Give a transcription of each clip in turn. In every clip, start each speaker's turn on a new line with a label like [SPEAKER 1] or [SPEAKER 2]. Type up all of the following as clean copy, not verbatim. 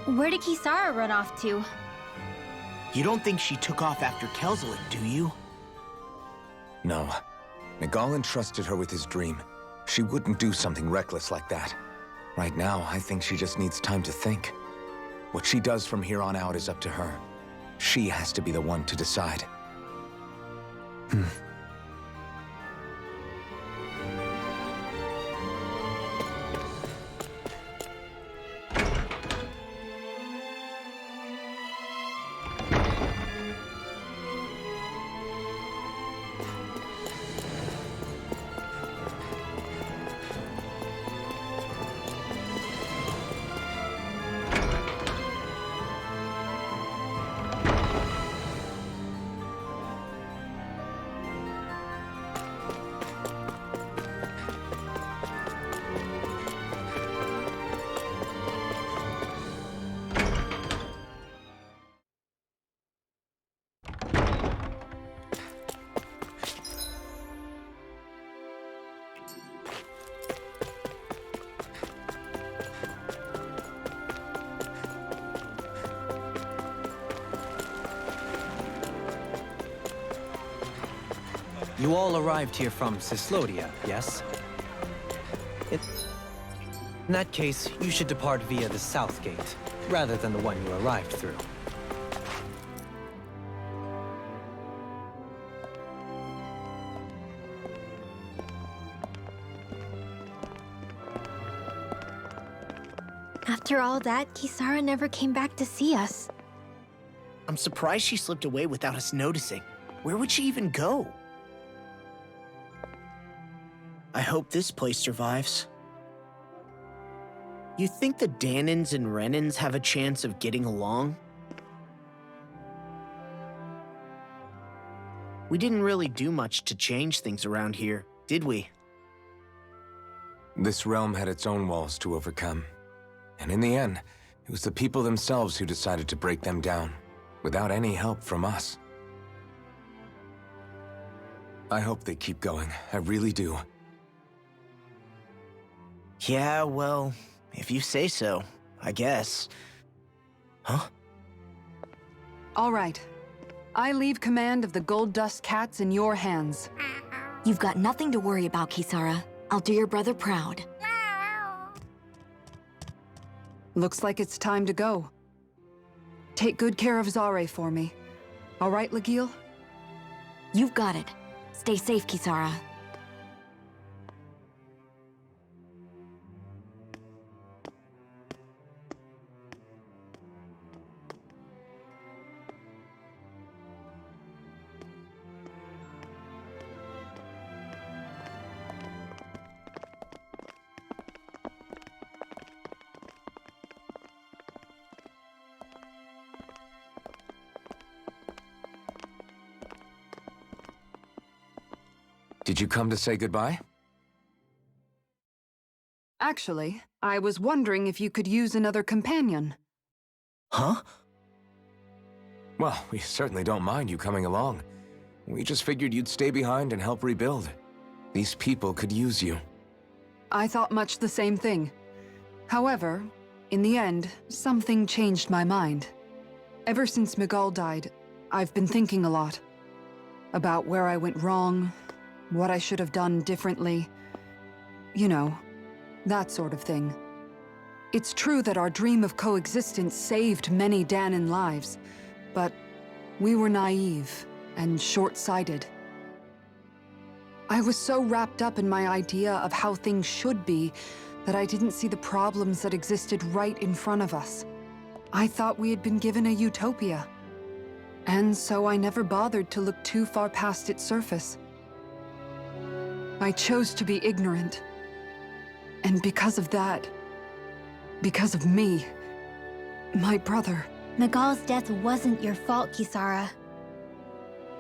[SPEAKER 1] Where did Kisara run off to?
[SPEAKER 2] You don't think she took off after Kelzelik, do you?
[SPEAKER 3] No. Nagal entrusted her with his dream. She wouldn't do something reckless like that. Right now, I think she just needs time to think. What she does from here on out is up to her. She has to be the one to decide.
[SPEAKER 4] You all arrived here from Cislodia, yes? In that case, you should depart via the south gate, rather than the one you arrived through.
[SPEAKER 1] After all that, Kisara never came back to see us.
[SPEAKER 2] I'm surprised she slipped away without us noticing. Where would she even go? I hope this place survives. You think the Dahnans and Renans have a chance of getting along? We didn't really do much to change things around here, did we?
[SPEAKER 3] This realm had its own walls to overcome. And in the end, it was the people themselves who decided to break them down, without any help from us. I hope they keep going, I really do.
[SPEAKER 2] Yeah, well, if you say so, I guess. Huh?
[SPEAKER 5] All right. I leave command of the Gold Dust Cats in your hands.
[SPEAKER 6] You've got nothing to worry about, Kisara. I'll do your brother proud.
[SPEAKER 5] Looks like it's time to go. Take good care of Zare for me. All right, Legil?
[SPEAKER 6] You've got it. Stay safe, Kisara.
[SPEAKER 3] Did you come to say goodbye?
[SPEAKER 5] Actually, I was wondering if you could use another companion.
[SPEAKER 2] Huh?
[SPEAKER 3] Well, we certainly don't mind you coming along. We just figured you'd stay behind and help rebuild. These people could use you.
[SPEAKER 5] I thought much the same thing. However, in the end, something changed my mind. Ever since Miguel died, I've been thinking a lot. About where I went wrong, what I should have done differently. You know, that sort of thing. It's true that our dream of coexistence saved many Dahnan lives, but we were naive and short-sighted. I was so wrapped up in my idea of how things should be that I didn't see the problems that existed right in front of us. I thought we had been given a utopia. And so I never bothered to look too far past its surface. I chose to be ignorant. And because of that, because of me, my brother...
[SPEAKER 1] Nagal's death wasn't your fault, Kisara.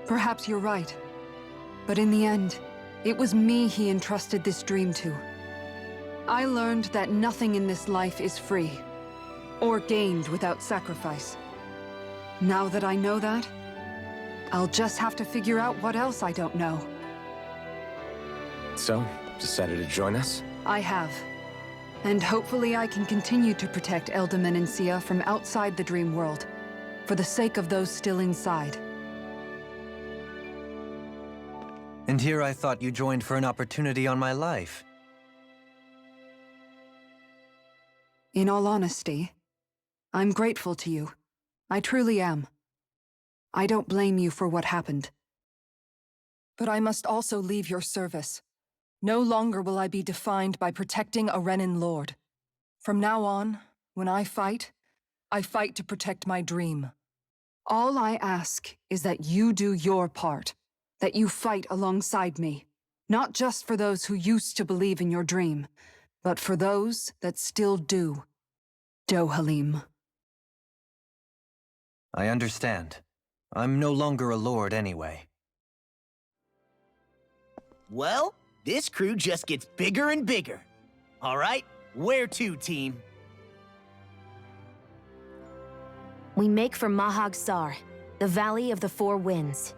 [SPEAKER 5] Perhaps you're right. But in the end, it was me he entrusted this dream to. I learned that nothing in this life is free, or gained without sacrifice. Now that I know that, I'll just have to figure out what else I don't know.
[SPEAKER 3] So, decided to join us?
[SPEAKER 5] I have. And hopefully I can continue to protect Elda Menencia from outside the dream world, for the sake of those still inside.
[SPEAKER 4] And here I thought you joined for an opportunity on my life.
[SPEAKER 5] In all honesty, I'm grateful to you. I truly am. I don't blame you for what happened.
[SPEAKER 7] But I must also leave your service. No longer will I be defined by protecting a Renan lord. From now on, when I fight to protect my dream.
[SPEAKER 5] All I ask is that you do your part, that you fight alongside me, not just for those who used to believe in your dream, but for those that still do. Dohalim.
[SPEAKER 4] I understand. I'm no longer a lord anyway.
[SPEAKER 2] Well, this crew just gets bigger and bigger. All right, where to, team?
[SPEAKER 8] We make for Mahag Sar, the Valley of the Four Winds.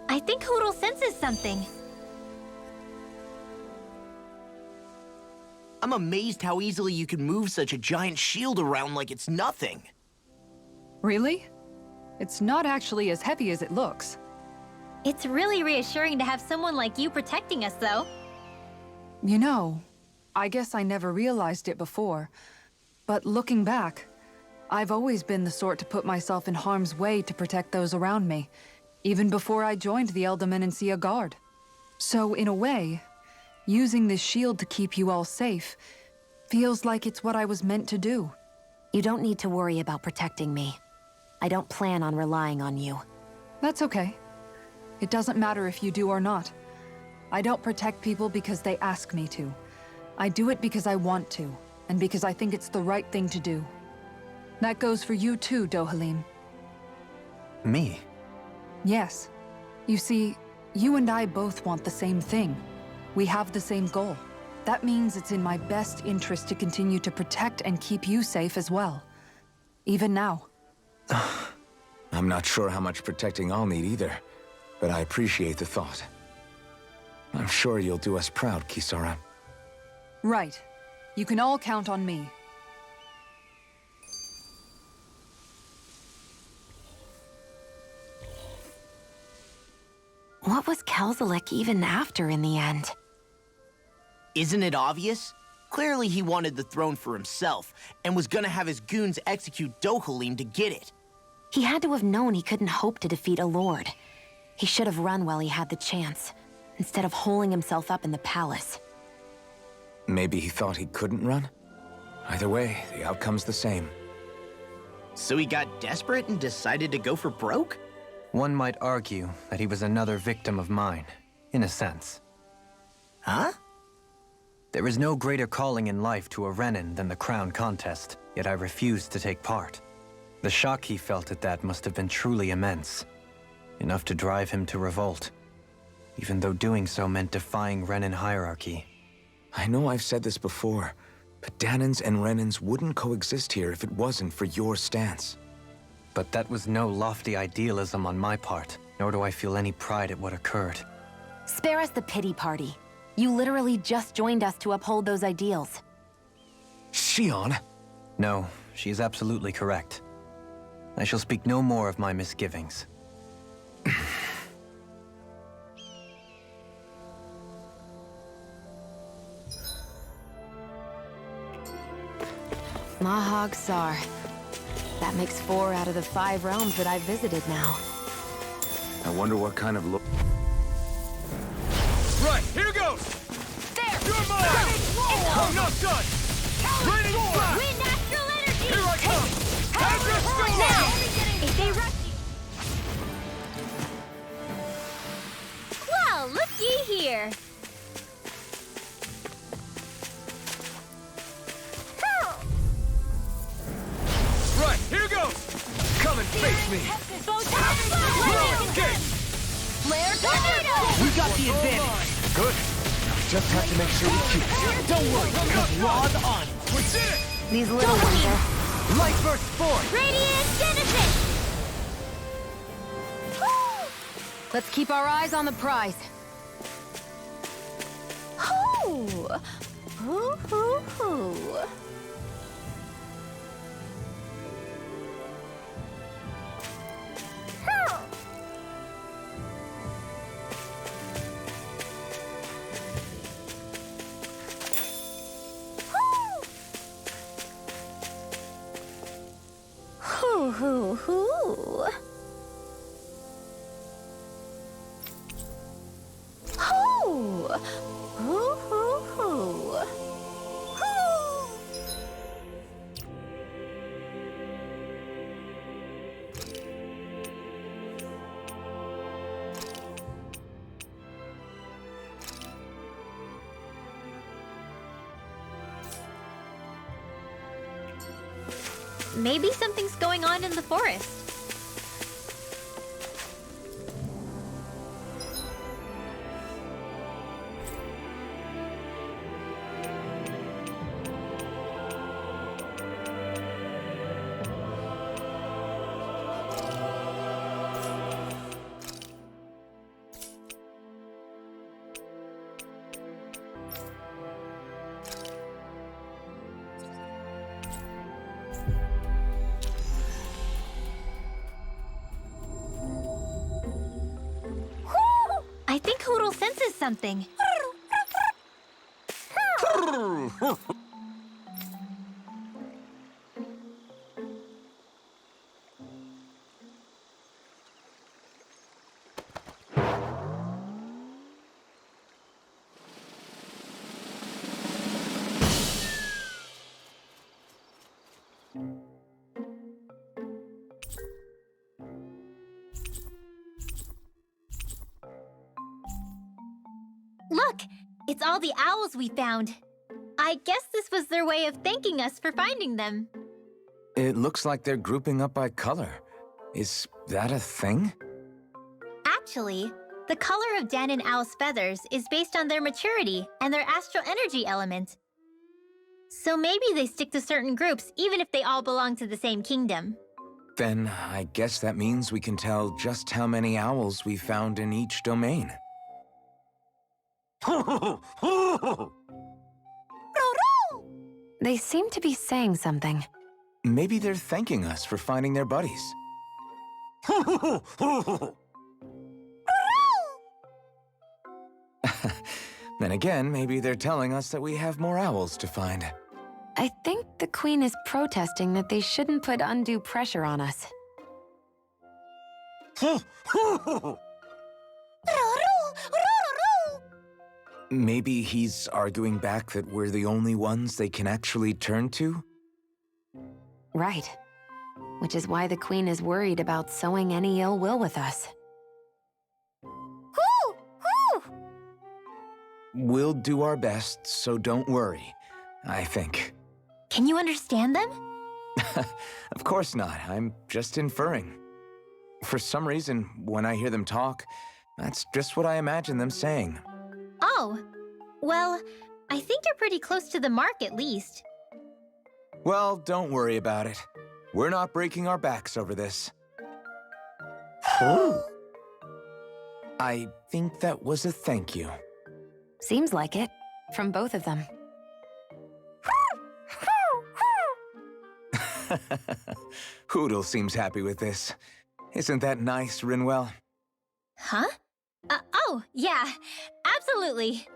[SPEAKER 1] I think Hoodle senses something.
[SPEAKER 2] I'm amazed how easily you can move such a giant shield around like it's nothing.
[SPEAKER 5] Really? It's not actually as heavy as it looks.
[SPEAKER 1] It's really reassuring to have someone like you protecting us, though.
[SPEAKER 5] You know, I guess I never realized it before, but looking back, I've always been the sort to put myself in harm's way to protect those around me, even before I joined the Elda Menencia Guard. So in a way, using this shield to keep you all safe feels like it's what I was meant to do.
[SPEAKER 8] You don't need to worry about protecting me. I don't plan on relying on you.
[SPEAKER 5] That's okay. It doesn't matter if you do or not. I don't protect people because they ask me to. I do it because I want to, and because I think it's the right thing to do. That goes for you too, Dohalim.
[SPEAKER 4] Me?
[SPEAKER 5] Yes. You see, you and I both want the same thing. We have the same goal. That means it's in my best interest to continue to protect and keep you safe as well. Even now.
[SPEAKER 3] I'm not sure how much protecting I'll need either, but I appreciate the thought. I'm sure you'll do us proud, Kisara.
[SPEAKER 5] Right. You can all count on me.
[SPEAKER 8] What was Kelzalik even after in the end?
[SPEAKER 2] Isn't it obvious? Clearly he wanted the throne for himself, and was gonna have his goons execute Dohalim to get it.
[SPEAKER 8] He had to have known he couldn't hope to defeat a lord. He should have run while he had the chance, instead of holding himself up in the palace.
[SPEAKER 3] Maybe he thought he couldn't run? Either way, the outcome's the same.
[SPEAKER 2] So he got desperate and decided to go for broke?
[SPEAKER 4] One might argue that he was another victim of mine, in a sense.
[SPEAKER 2] Huh?
[SPEAKER 4] There is no greater calling in life to a Renan than the crown contest, yet I refused to take part. The shock he felt at that must have been truly immense. Enough to drive him to revolt, even though doing so meant defying Renan hierarchy.
[SPEAKER 3] I know I've said this before, but Dahnans and Renans wouldn't coexist here if it wasn't for your stance.
[SPEAKER 4] But that was no lofty idealism on my part, nor do I feel any pride at what occurred.
[SPEAKER 8] Spare us the pity party. You literally just joined us to uphold those ideals.
[SPEAKER 3] Shion?
[SPEAKER 4] No, she is absolutely correct. I shall speak no more of my misgivings.
[SPEAKER 8] Mahag Sar. That makes 4 out of the 5 realms that I've visited now.
[SPEAKER 3] I wonder what kind of look.
[SPEAKER 9] Right, here goes!
[SPEAKER 1] There!
[SPEAKER 9] You're mine! I'm not done! Ready to fly!
[SPEAKER 1] Wind astral energy!
[SPEAKER 9] Here I come! Have your story!
[SPEAKER 1] Now! If they rush you... Well, looky here!
[SPEAKER 9] Right, here goes! Come and face me! Okay!
[SPEAKER 1] Flare tornado!
[SPEAKER 2] We got the advantage.
[SPEAKER 3] Good. Just have to make sure we keep it.
[SPEAKER 2] Don't worry, because Raw's on it.
[SPEAKER 9] We did it!
[SPEAKER 8] These little ones are...
[SPEAKER 2] Light burst forth.
[SPEAKER 1] Radiant Genesis!
[SPEAKER 8] Let's keep our eyes on the prize.
[SPEAKER 1] Hoo! Hoo, hoo, hoo. Hoo, hoo, hoo. Hoo! Hoo, hoo, hoo. Hoo! Maybe something's going on in the forest. I think Hoodle senses something. Look! It's all the owls we found. I guess this was their way of thanking us for finding them.
[SPEAKER 3] It looks like they're grouping up by color. Is that a thing?
[SPEAKER 1] Actually, the color of Dan and Owl's feathers is based on their maturity and their astral energy element. So maybe they stick to certain groups even if they all belong to the same kingdom.
[SPEAKER 3] Then I guess that means we can tell just how many owls we found in each domain.
[SPEAKER 8] They seem to be saying something.
[SPEAKER 3] Maybe they're thanking us for finding their buddies. Then again, maybe they're telling us that we have more owls to find.
[SPEAKER 8] I think the Queen is protesting that they shouldn't put undue pressure on us.
[SPEAKER 3] Maybe he's arguing back that we're the only ones they can actually turn to?
[SPEAKER 8] Right. Which is why the Queen is worried about sowing any ill will with us.
[SPEAKER 3] We'll do our best, so don't worry, I think.
[SPEAKER 1] Can you understand them?
[SPEAKER 3] Of course not. I'm just inferring. For some reason, when I hear them talk, that's just what I imagine them saying.
[SPEAKER 1] Oh, well, I think you're pretty close to the mark at least.
[SPEAKER 3] Well, don't worry about it. We're not breaking our backs over this. I think that was a thank you.
[SPEAKER 8] Seems like it, from both of them.
[SPEAKER 3] Hoodle seems happy with this. Isn't that nice, Rinwell?
[SPEAKER 1] Huh? Oh, yeah, absolutely.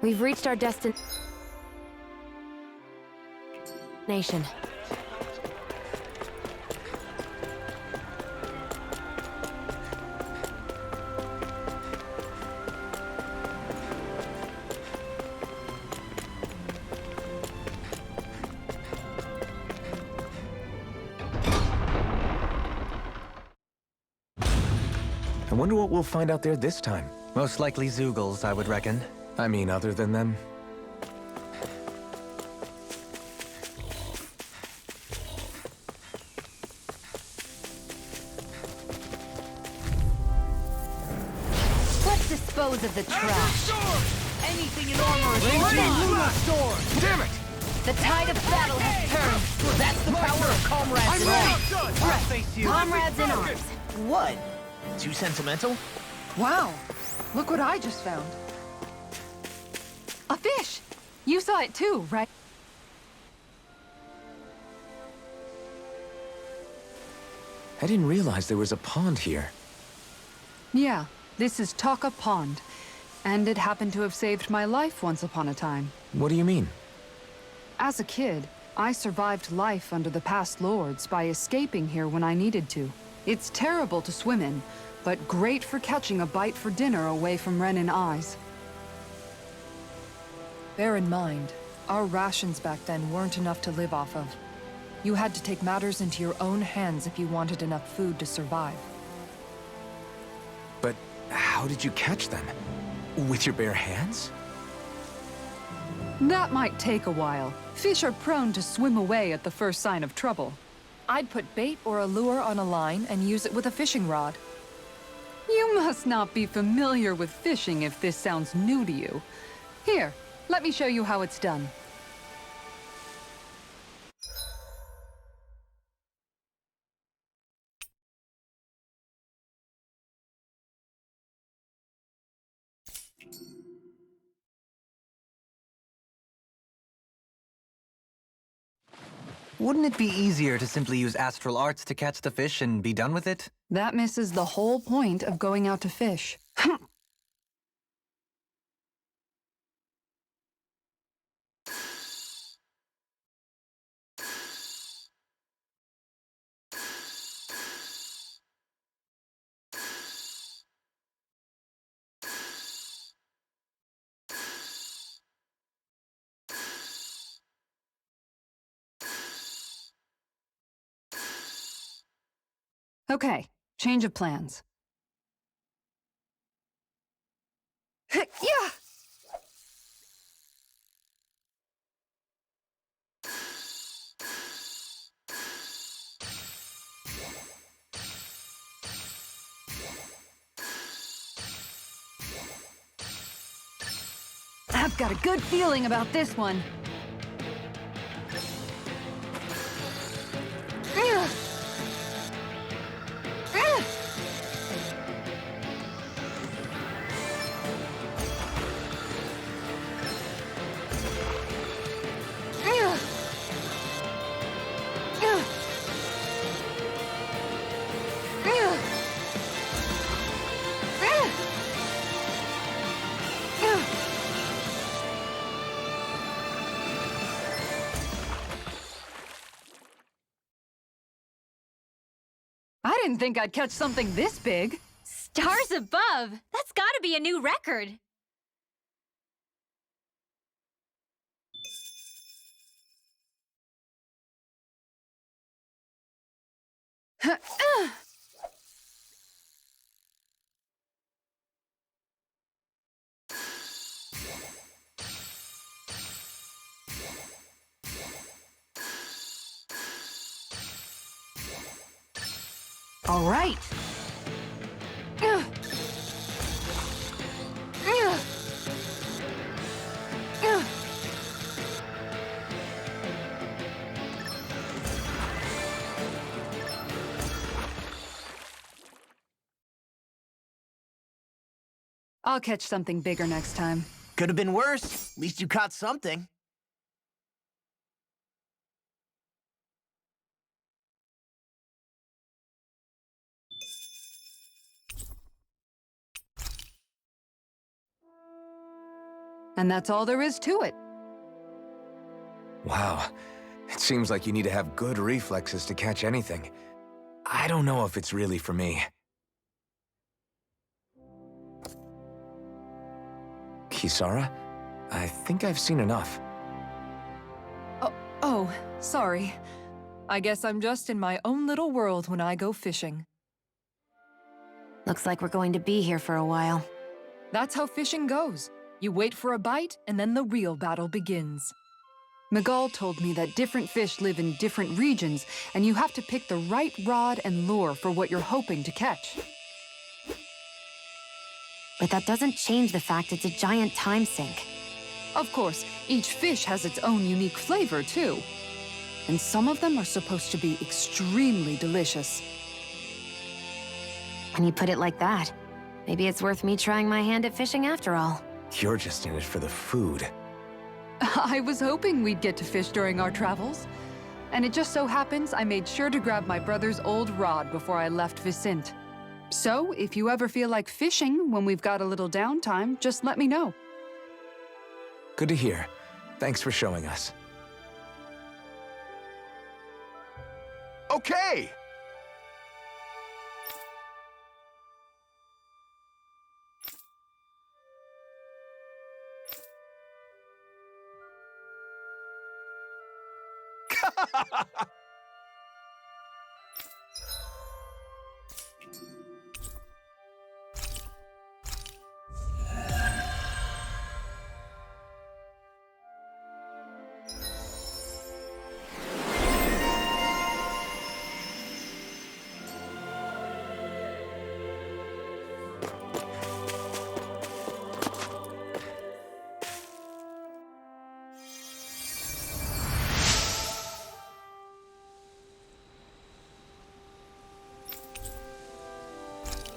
[SPEAKER 8] We've reached our destination.
[SPEAKER 3] I wonder what we'll find out there this time.
[SPEAKER 4] Most likely Zeugles, I would reckon.
[SPEAKER 3] I mean, other than them.
[SPEAKER 8] Let's dispose of the trash.
[SPEAKER 2] Anything in armor is
[SPEAKER 9] Damn it!
[SPEAKER 8] The tide of battle has turned.
[SPEAKER 2] That's the power of comrades in arms.
[SPEAKER 9] I'll face you.
[SPEAKER 8] Comrades in arms.
[SPEAKER 2] What? Too sentimental?
[SPEAKER 5] Wow! Look what I just found. A fish! You saw it too, right?
[SPEAKER 3] I didn't realize there was a pond here.
[SPEAKER 5] Yeah, this is Taka Pond. And it happened to have saved my life once upon a time.
[SPEAKER 3] What do you mean?
[SPEAKER 5] As a kid, I survived life under the past lords by escaping here when I needed to. It's terrible to swim in, but great for catching a bite for dinner away from Renan eyes.
[SPEAKER 7] Bear in mind, our rations back then weren't enough to live off of. You had to take matters into your own hands if you wanted enough food to survive.
[SPEAKER 3] But how did you catch them? With your bare hands?
[SPEAKER 5] That might take a while. Fish are prone to swim away at the first sign of trouble.
[SPEAKER 7] I'd put bait or a lure on a line and use it with a fishing rod.
[SPEAKER 5] You must not be familiar with fishing if this sounds new to you. Here, let me show you how it's done.
[SPEAKER 4] Wouldn't it be easier to simply use astral arts to catch the fish and be done with it?
[SPEAKER 5] That misses the whole point of going out to fish. Okay, change of plans. Yeah! I've got a good feeling about this one. I didn't think I'd catch something this big.
[SPEAKER 1] Stars above! That's gotta be a new record!
[SPEAKER 5] All right. I'll catch something bigger next time.
[SPEAKER 2] Could have been worse. At least you caught something.
[SPEAKER 5] And that's all there is to it.
[SPEAKER 3] Wow. It seems like you need to have good reflexes to catch anything. I don't know if it's really for me. Kisara? I think I've seen enough.
[SPEAKER 7] Oh, sorry. I guess I'm just in my own little world when I go fishing.
[SPEAKER 8] Looks like we're going to be here for a while.
[SPEAKER 7] That's how fishing goes. You wait for a bite, and then the real battle begins.
[SPEAKER 5] Miguel told me that different fish live in different regions, and you have to pick the right rod and lure for what you're hoping to catch.
[SPEAKER 8] But that doesn't change the fact it's a giant time sink.
[SPEAKER 5] Of course, each fish has its own unique flavor, too. And some of them are supposed to be extremely delicious.
[SPEAKER 8] When you put it like that, maybe it's worth me trying my hand at fishing after all.
[SPEAKER 3] You're just in it for the food.
[SPEAKER 5] I was hoping we'd get to fish during our travels. And it just so happens I made sure to grab my brother's old rod before I left Vicente. So, if you ever feel like fishing when we've got a little downtime, just let me know.
[SPEAKER 3] Good to hear. Thanks for showing us.
[SPEAKER 9] Okay!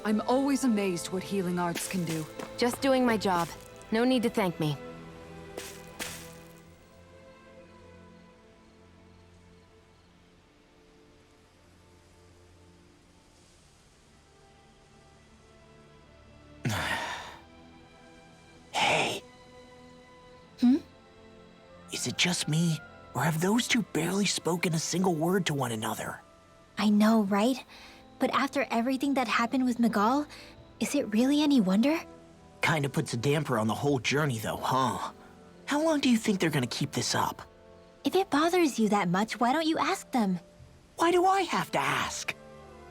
[SPEAKER 5] I'm always amazed what healing arts can do.
[SPEAKER 8] Just doing my job. No need to thank me.
[SPEAKER 2] Hey. Is it just me, or have those two barely spoken a single word to one another?
[SPEAKER 1] I know, right? But after everything that happened with Miguel, is it really any wonder?
[SPEAKER 2] Kinda puts a damper on the whole journey though, huh? How long do you think they're gonna keep this up?
[SPEAKER 1] If it bothers you that much, why don't you ask them?
[SPEAKER 2] Why do I have to ask?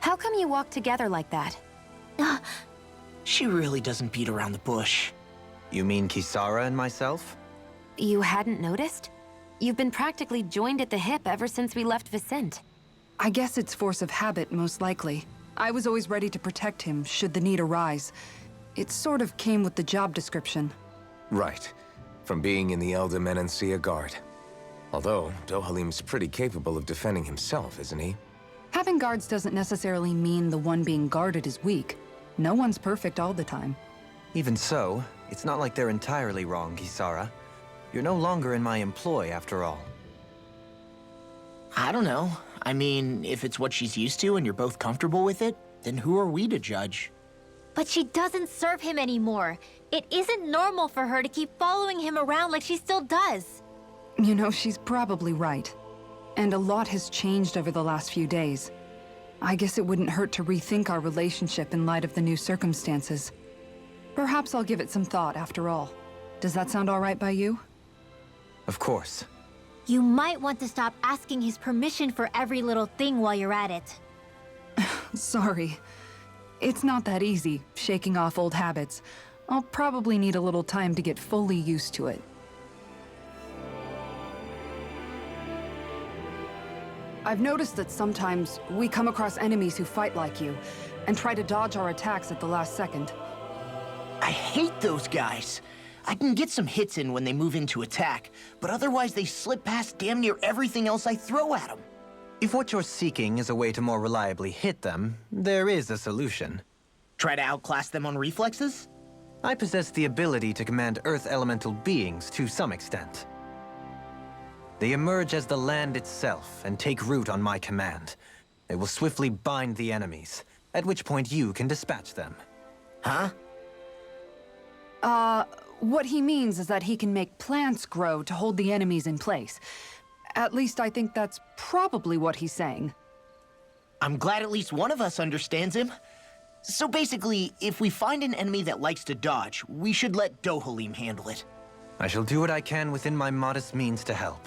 [SPEAKER 8] How come you walk together like that?
[SPEAKER 2] She really doesn't beat around the bush.
[SPEAKER 4] You mean Kisara and myself?
[SPEAKER 8] You hadn't noticed? You've been practically joined at the hip ever since we left Vicente.
[SPEAKER 5] I guess it's force of habit, most likely. I was always ready to protect him, should the need arise. It sort of came with the job description.
[SPEAKER 3] Right. From being in the Elder Menancia Guard. Although, Dohalim's pretty capable of defending himself, isn't he?
[SPEAKER 5] Having guards doesn't necessarily mean the one being guarded is weak. No one's perfect all the time.
[SPEAKER 4] Even so, it's not like they're entirely wrong, Kisara. You're no longer in my employ, after all.
[SPEAKER 2] I don't know. I mean, if it's what she's used to and you're both comfortable with it, then who are we to judge?
[SPEAKER 1] But she doesn't serve him anymore. It isn't normal for her to keep following him around like she still does.
[SPEAKER 5] You know, she's probably right. And a lot has changed over the last few days. I guess it wouldn't hurt to rethink our relationship in light of the new circumstances. Perhaps I'll give it some thought after all. Does that sound all right by you?
[SPEAKER 4] Of course.
[SPEAKER 1] You might want to stop asking his permission for every little thing while you're at it.
[SPEAKER 5] Sorry. It's not that easy, shaking off old habits. I'll probably need a little time to get fully used to it. I've noticed that sometimes we come across enemies who fight like you, and try to dodge our attacks at the last second.
[SPEAKER 2] I hate those guys. I can get some hits in when they move into attack, but otherwise they slip past damn near everything else I throw at them.
[SPEAKER 4] If what you're seeking is a way to more reliably hit them, there is a solution.
[SPEAKER 2] Try to outclass them on reflexes?
[SPEAKER 4] I possess the ability to command Earth elemental beings to some extent. They emerge as the land itself and take root on my command. They will swiftly bind the enemies, at which point you can dispatch them.
[SPEAKER 2] Huh?
[SPEAKER 5] What he means is that he can make plants grow to hold the enemies in place. At least I think that's probably what he's saying.
[SPEAKER 2] I'm glad at least one of us understands him. So basically, if we find an enemy that likes to dodge, we should let Dohalim handle it.
[SPEAKER 4] I shall do what I can within my modest means to help.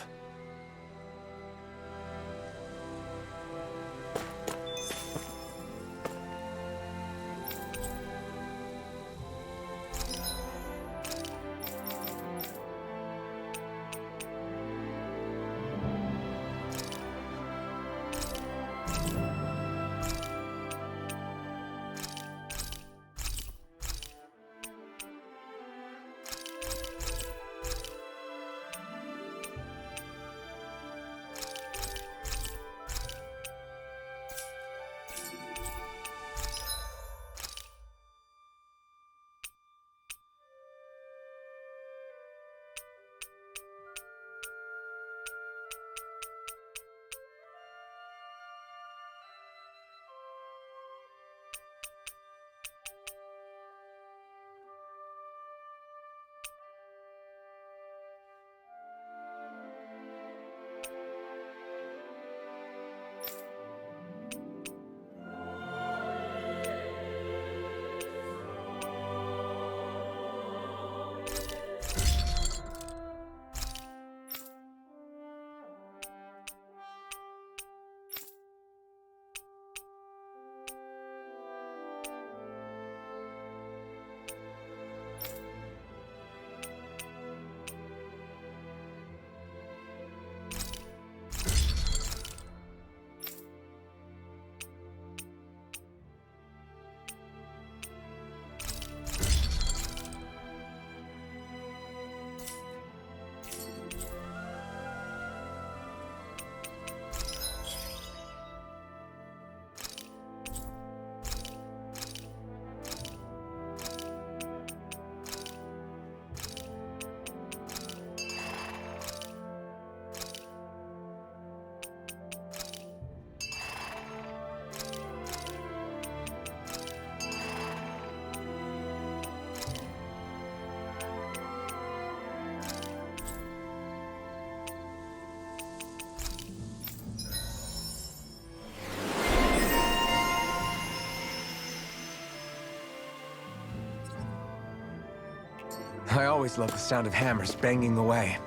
[SPEAKER 3] I always love the sound of hammers banging away.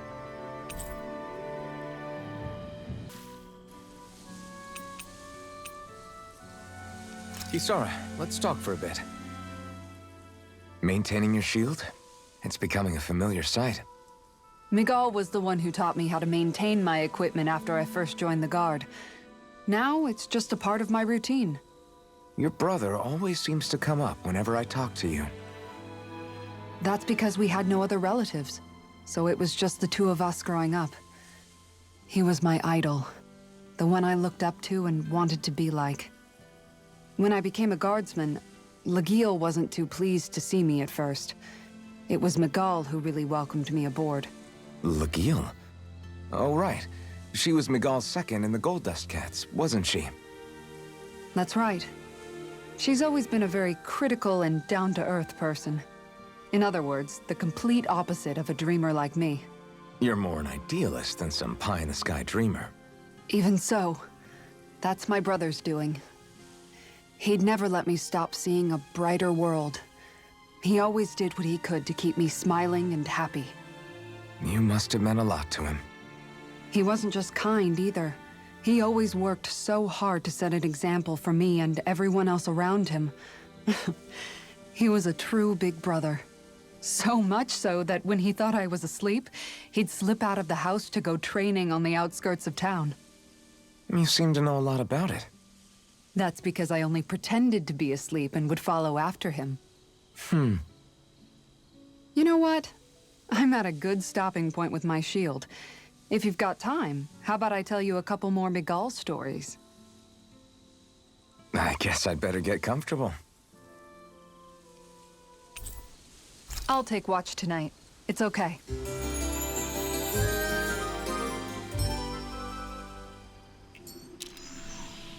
[SPEAKER 3] Kisara, let's talk for a bit. Maintaining your shield? It's becoming a familiar sight.
[SPEAKER 5] Miguel was the one who taught me how to maintain my equipment after I first joined the Guard. Now, it's just a part of my routine.
[SPEAKER 3] Your brother always seems to come up whenever I talk to you.
[SPEAKER 5] That's because we had no other relatives, so it was just the two of us growing up. He was my idol, the one I looked up to and wanted to be like. When I became a guardsman, Lagiel wasn't too pleased to see me at first. It was Miguel who really welcomed me aboard.
[SPEAKER 3] Lagiel? Oh, right. She was Miguel's second in the Gold Dust Cats, wasn't she?
[SPEAKER 5] That's right. She's always been a very critical and down-to-earth person. In other words, the complete opposite of a dreamer like me.
[SPEAKER 3] You're more an idealist than some pie-in-the-sky dreamer.
[SPEAKER 5] Even so, that's my brother's doing. He'd never let me stop seeing a brighter world. He always did what he could to keep me smiling and happy.
[SPEAKER 3] You must have meant a lot to him.
[SPEAKER 5] He wasn't just kind either. He always worked so hard to set an example for me and everyone else around him. He was a true big brother. So much so that when he thought I was asleep, he'd slip out of the house to go training on the outskirts of town.
[SPEAKER 3] You seem to know a lot about it.
[SPEAKER 5] That's because I only pretended to be asleep and would follow after him. You know what? I'm at a good stopping point with my shield. If you've got time, how about I tell you a couple more Miguel stories?
[SPEAKER 3] I guess I'd better get comfortable.
[SPEAKER 5] I'll take watch tonight. It's okay.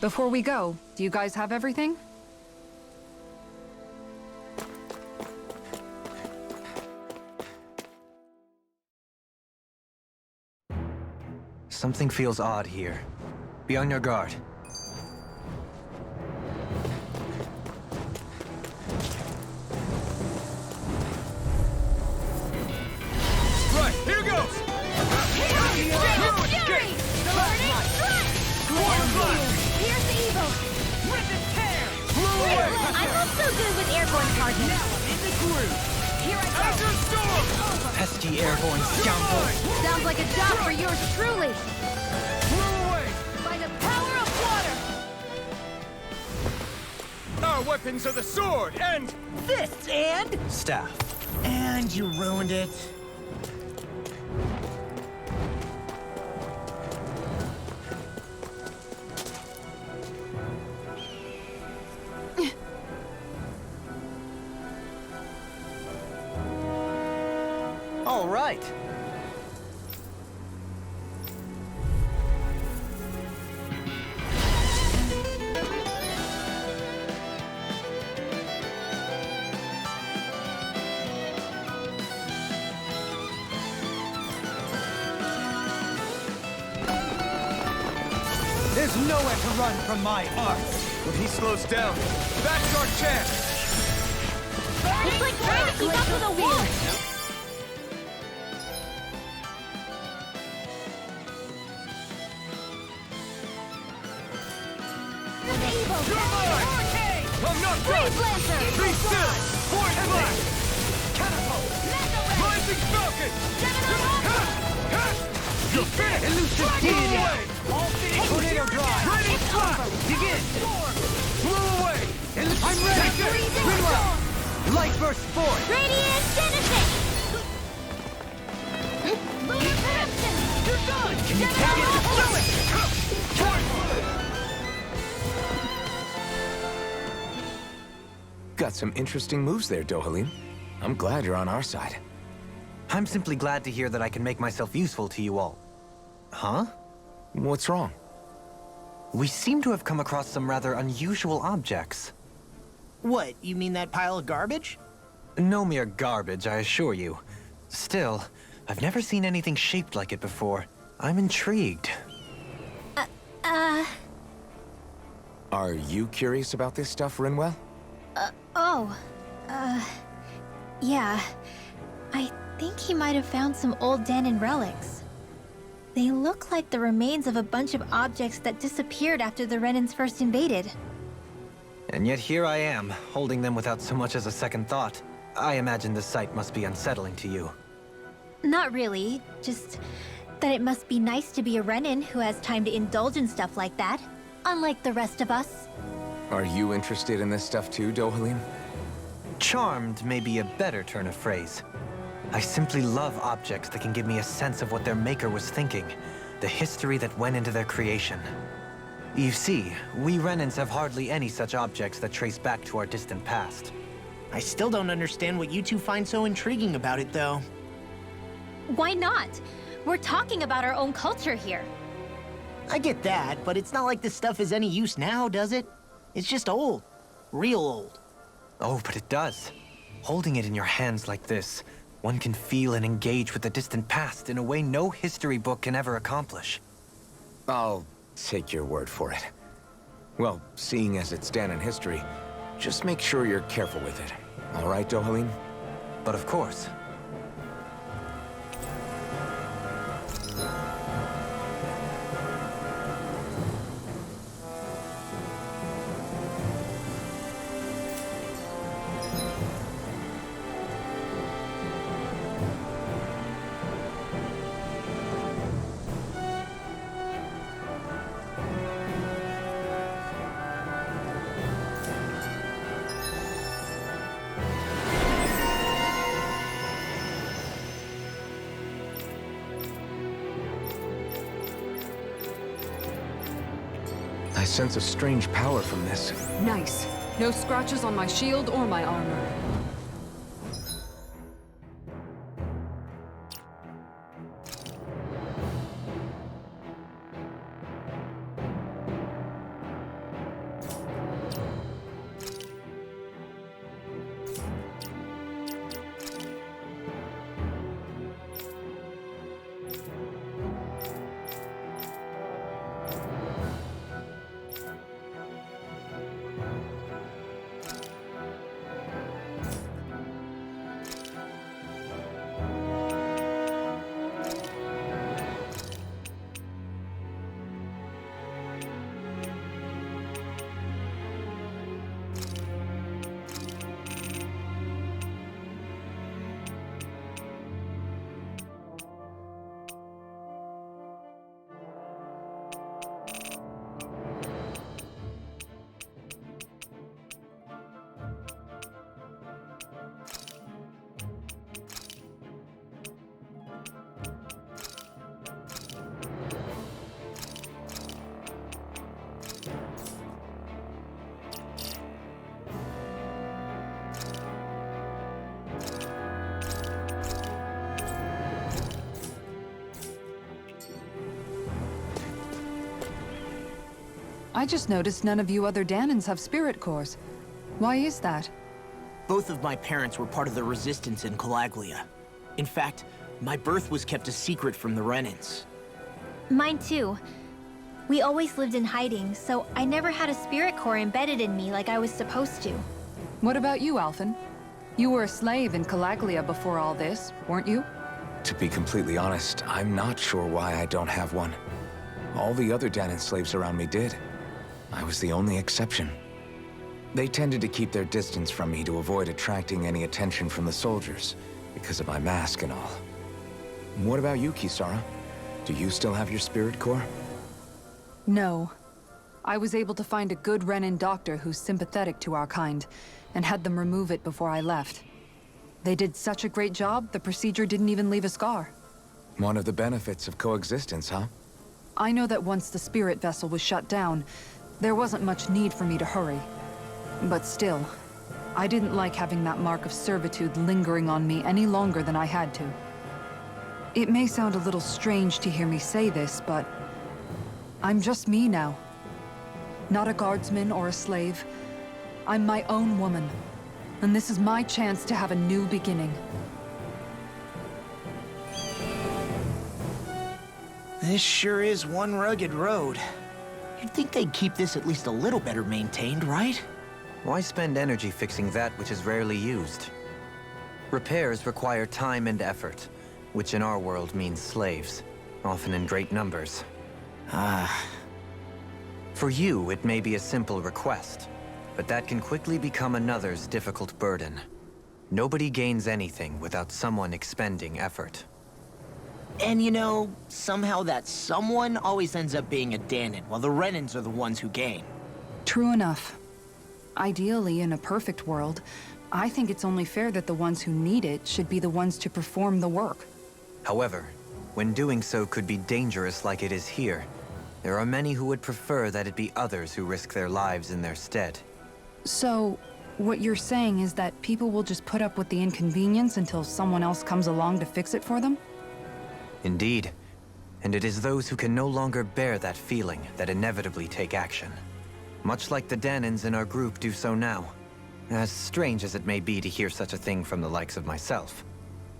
[SPEAKER 5] Before we go, do you guys have everything?
[SPEAKER 4] Something feels odd here. Be on your guard.
[SPEAKER 9] Right, here goes!
[SPEAKER 1] Here's evil!
[SPEAKER 9] Blew away!
[SPEAKER 1] I'm not so good with airborne targets. Here I go!
[SPEAKER 9] Azure Storm!
[SPEAKER 4] Pesky airborne scoundrel!
[SPEAKER 1] Sounds like a job for yours truly.
[SPEAKER 9] Blew away!
[SPEAKER 1] By the power of water!
[SPEAKER 9] Our weapons are the sword and...
[SPEAKER 2] Fists and...
[SPEAKER 4] Staff.
[SPEAKER 2] And you ruined it.
[SPEAKER 4] All right.
[SPEAKER 9] There's nowhere to run from my art. When he slows down, that's our chance.
[SPEAKER 1] It's like trying to keep up with a wolf!
[SPEAKER 9] You're mine! I'm not done! Be still! Point blank! Catapult! Rising Falcon! You're finished!
[SPEAKER 4] Elusive
[SPEAKER 9] Blew
[SPEAKER 4] deity.
[SPEAKER 9] away!
[SPEAKER 4] Tornado drive.
[SPEAKER 9] Ready, flash!
[SPEAKER 4] Begin.
[SPEAKER 9] Blew away!
[SPEAKER 4] I'm ready.
[SPEAKER 9] Take it!
[SPEAKER 4] Greenwell. Light burst forth.
[SPEAKER 1] Radiant Genesis! Lunar Crimson! You're done!
[SPEAKER 4] Can you take it?
[SPEAKER 1] Do it!
[SPEAKER 3] Got some interesting moves there, Dohalim. I'm glad you're on our side.
[SPEAKER 4] I'm simply glad to hear that I can make myself useful to you all. Huh?
[SPEAKER 3] What's wrong?
[SPEAKER 4] We seem to have come across some rather unusual objects.
[SPEAKER 2] What, you mean that pile of garbage?
[SPEAKER 4] No mere garbage, I assure you. Still, I've never seen anything shaped like it before. I'm intrigued.
[SPEAKER 3] Are you curious about this stuff, Rinwell?
[SPEAKER 1] Yeah. I think he might have found some old Dahnan relics. They look like the remains of a bunch of objects that disappeared after the Renans first invaded.
[SPEAKER 4] And yet here I am, holding them without so much as a second thought. I imagine the sight must be unsettling to you.
[SPEAKER 1] Not really, just that it must be nice to be a Renan who has time to indulge in stuff like that, unlike the rest of us.
[SPEAKER 3] Are you interested in this stuff too, Dohalim?
[SPEAKER 4] Charmed may be a better turn of phrase. I simply love objects that can give me a sense of what their maker was thinking, the history that went into their creation. You see, we Renans have hardly any such objects that trace back to our distant past.
[SPEAKER 2] I still don't understand what you two find so intriguing about it, though.
[SPEAKER 1] Why not? We're talking about our own culture here.
[SPEAKER 2] I get that, but it's not like this stuff is any use now, does it? It's just old. Real old.
[SPEAKER 4] Oh, but it does. Holding it in your hands like this, one can feel and engage with the distant past in a way no history book can ever accomplish.
[SPEAKER 3] I'll take your word for it. Well, seeing as it's Dahnan history, just make sure you're careful with it. All right, Dohalim?
[SPEAKER 4] But of course.
[SPEAKER 3] I sense a strange power from this.
[SPEAKER 5] Nice. No scratches on my shield or my armor. I just noticed none of you other Dahnans have spirit cores. Why is that?
[SPEAKER 2] Both of my parents were part of the resistance in Calaglia. In fact, my birth was kept a secret from the Renans.
[SPEAKER 1] Mine too. We always lived in hiding, so I never had a spirit core embedded in me like I was supposed to.
[SPEAKER 5] What about you, Alphen? You were a slave in Calaglia before all this, weren't you?
[SPEAKER 3] To be completely honest, I'm not sure why I don't have one. All the other Dahnan slaves around me did. I was the only exception. They tended to keep their distance from me to avoid attracting any attention from the soldiers, because of my mask and all. What about you, Kisara? Do you still have your spirit core?
[SPEAKER 5] No. I was able to find a good Renan doctor who's sympathetic to our kind, and had them remove it before I left. They did such a great job, the procedure didn't even leave a scar.
[SPEAKER 3] One of the benefits of coexistence, huh?
[SPEAKER 5] I know that once the spirit vessel was shut down, there wasn't much need for me to hurry. But still, I didn't like having that mark of servitude lingering on me any longer than I had to. It may sound a little strange to hear me say this, but I'm just me now. Not a guardsman or a slave. I'm my own woman. And this is my chance to have a new beginning.
[SPEAKER 2] This sure is one rugged road. You'd think they'd keep this at least a little better maintained, right?
[SPEAKER 4] Why spend energy fixing that which is rarely used? Repairs require time and effort, which in our world means slaves, often in great numbers. For you, it may be a simple request, but that can quickly become another's difficult burden. Nobody gains anything without someone expending effort.
[SPEAKER 2] And you know, somehow that someone always ends up being a Dahnan, while the Renans are the ones who gain.
[SPEAKER 5] True enough. Ideally, in a perfect world, I think it's only fair that the ones who need it should be the ones to perform the work.
[SPEAKER 4] However, when doing so could be dangerous like it is here, there are many who would prefer that it be others who risk their lives in their stead.
[SPEAKER 5] So, what you're saying is that people will just put up with the inconvenience until someone else comes along to fix it for them?
[SPEAKER 4] Indeed. And it is those who can no longer bear that feeling that inevitably take action. Much like the Dahnans in our group do so now. As strange as it may be to hear such a thing from the likes of myself.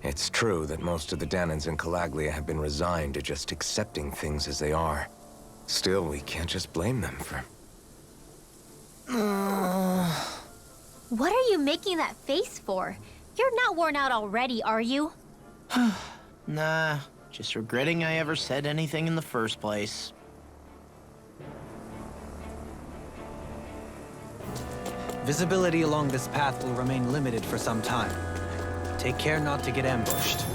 [SPEAKER 3] It's true that most of the Dahnans in Calaglia have been resigned to just accepting things as they are. Still, we can't just blame them for...
[SPEAKER 1] What are you making that face for? You're not worn out already, are you?
[SPEAKER 2] Nah, just regretting I ever said anything in the first place.
[SPEAKER 4] Visibility along this path will remain limited for some time. Take care not to get ambushed.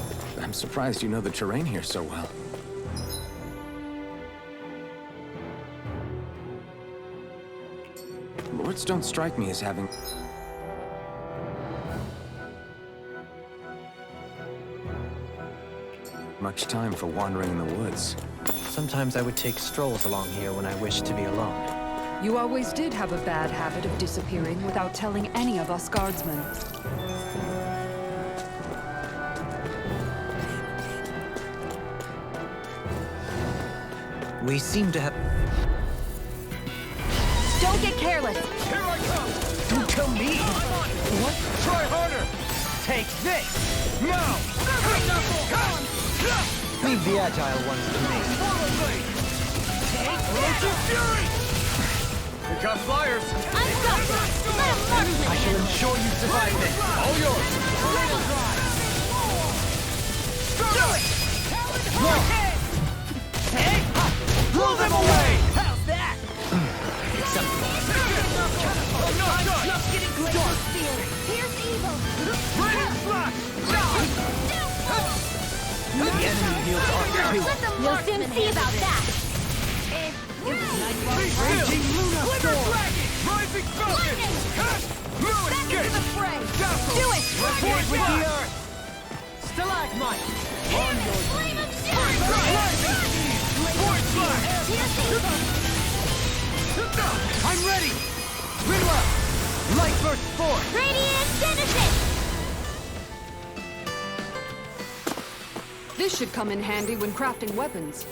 [SPEAKER 3] I'm surprised you know the terrain here so well. Lords don't strike me as having... much time for wandering in the woods.
[SPEAKER 4] Sometimes I would take strolls along here when I wished to be alone.
[SPEAKER 5] You always did have a bad habit of disappearing without telling any of us guardsmen.
[SPEAKER 4] We seem to have...
[SPEAKER 8] Don't get careless!
[SPEAKER 9] Here I come!
[SPEAKER 2] Don't tell me!
[SPEAKER 9] What? Try harder!
[SPEAKER 2] Take this!
[SPEAKER 9] Now!
[SPEAKER 4] Leave the agile ones to me.
[SPEAKER 9] Roach Fury! We got flyers!
[SPEAKER 4] I shall ensure you survive this.
[SPEAKER 9] All yours!
[SPEAKER 2] Do it!
[SPEAKER 9] Blow them away!
[SPEAKER 2] How's that?
[SPEAKER 9] I'm not done!
[SPEAKER 2] Just getting close.
[SPEAKER 1] Here's evil!
[SPEAKER 9] Raining flash!
[SPEAKER 2] The enemy heals our too.
[SPEAKER 1] You'll soon see about that!
[SPEAKER 9] Be still! Glimmer Dragon! Rising Falcon! Moon Escape! Dazzle!
[SPEAKER 1] Do it!
[SPEAKER 9] Void
[SPEAKER 2] With the
[SPEAKER 9] Flash!
[SPEAKER 2] earth! Stalagmite!
[SPEAKER 1] Flame of
[SPEAKER 9] Void Flash!
[SPEAKER 2] I'm ready! Rinla! Light Burst 4!
[SPEAKER 1] Radiant Genesis!
[SPEAKER 5] This should come in handy when crafting weapons.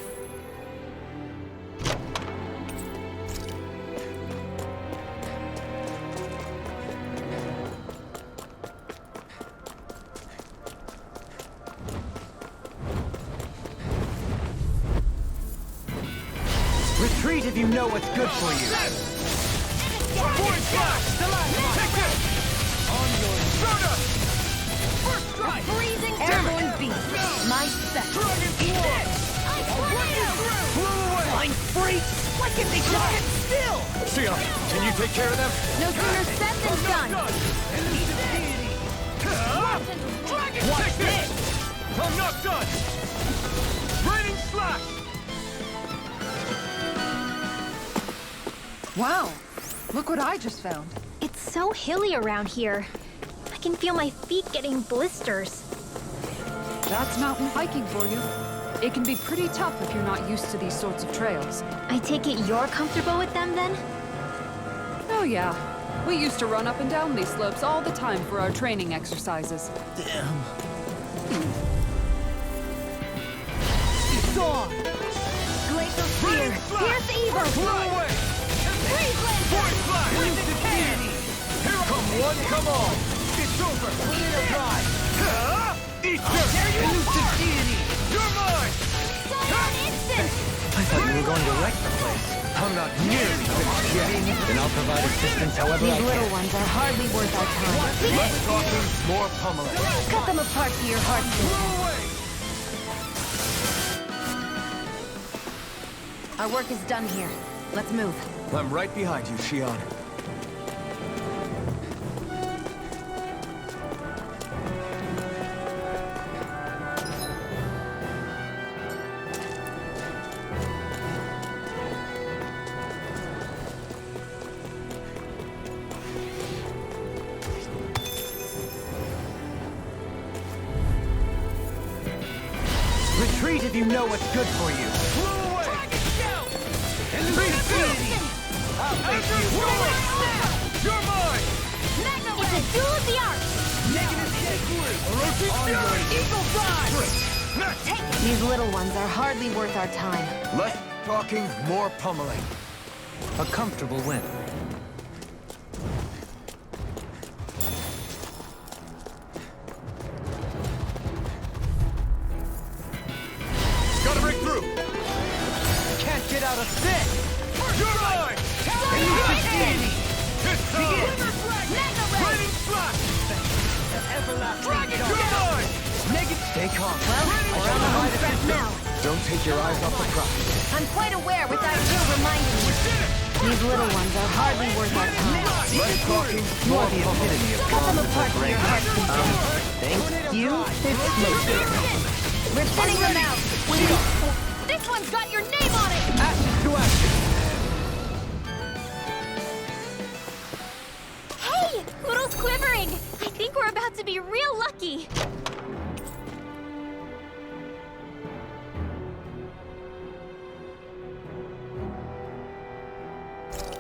[SPEAKER 4] Retreat if you know what's good for you.
[SPEAKER 9] Void Flash! Take this! On your soda! First strike!
[SPEAKER 6] Freezing
[SPEAKER 9] Airborne
[SPEAKER 6] beast. My spec.
[SPEAKER 9] Dragon Sword! Blew away!
[SPEAKER 2] Flying freak! Why can't they just get still?
[SPEAKER 3] Sia, can you take care of them?
[SPEAKER 6] No sooner said than done.
[SPEAKER 9] Dragon Take this! I'm not done! Raining Slash!
[SPEAKER 5] Wow! Look what I just found.
[SPEAKER 1] It's so hilly around here. I can feel my feet getting blisters.
[SPEAKER 5] That's mountain hiking for you. It can be pretty tough if you're not used to these sorts of trails.
[SPEAKER 1] I take it you're comfortable with them then?
[SPEAKER 5] Oh yeah. We used to run up and down these slopes all the time for our training exercises.
[SPEAKER 2] Damn.
[SPEAKER 9] It's on!
[SPEAKER 6] Glacial Spear. Pierce Evil.
[SPEAKER 9] Blow away!
[SPEAKER 6] Freeze
[SPEAKER 9] Void
[SPEAKER 6] Lantern.
[SPEAKER 9] Flash! Here come one, come on! It's over! Clear drive! Eat this! Elusive deity! You're mine!
[SPEAKER 6] Silent Instant.
[SPEAKER 4] I thought you were going to wreck the place.
[SPEAKER 3] I'm not nearly finished yet.
[SPEAKER 4] Then I'll provide assistance however
[SPEAKER 6] These
[SPEAKER 4] I
[SPEAKER 6] little
[SPEAKER 4] can.
[SPEAKER 6] ones are hardly worth our time.
[SPEAKER 3] Less talking, more pummeling.
[SPEAKER 6] Cut them apart to your heart's
[SPEAKER 9] Blow away!
[SPEAKER 6] content. Our work is done here. Let's move.
[SPEAKER 3] I'm right behind you, Shion.
[SPEAKER 4] Retreat if you know what's good for you.
[SPEAKER 9] Blow away! Dragon Shout! Elusive deity! I'll face you! You're mine!
[SPEAKER 1] It's a duel of the arts!
[SPEAKER 9] Negative Erotic Fury! Eagle Dive!
[SPEAKER 6] These little ones are hardly worth our time.
[SPEAKER 3] Less talking, more pummeling.
[SPEAKER 4] A comfortable win.
[SPEAKER 9] Gotta break through!
[SPEAKER 4] Can't get out of this!
[SPEAKER 9] You're mine! Elusive deity! It's on! Raining Slash! Dragon Shout!
[SPEAKER 4] Stay calm.
[SPEAKER 6] We're on the home stretch now.
[SPEAKER 3] Don't take your eyes off the prize.
[SPEAKER 6] I'm quite aware without you reminding me. These little ones are hardly worth our time.
[SPEAKER 3] Less talking,
[SPEAKER 4] You
[SPEAKER 3] more
[SPEAKER 4] are the
[SPEAKER 3] pummeling.
[SPEAKER 4] epitome of
[SPEAKER 6] Cut them
[SPEAKER 4] calm
[SPEAKER 6] apart to your heart's content.
[SPEAKER 4] Thank you. It's smoking.
[SPEAKER 6] We're thinning them out. This one's got your name on it!
[SPEAKER 4] Ashes to ashes.
[SPEAKER 1] Hey! Poodle's quivering! I think we're about to be real lucky!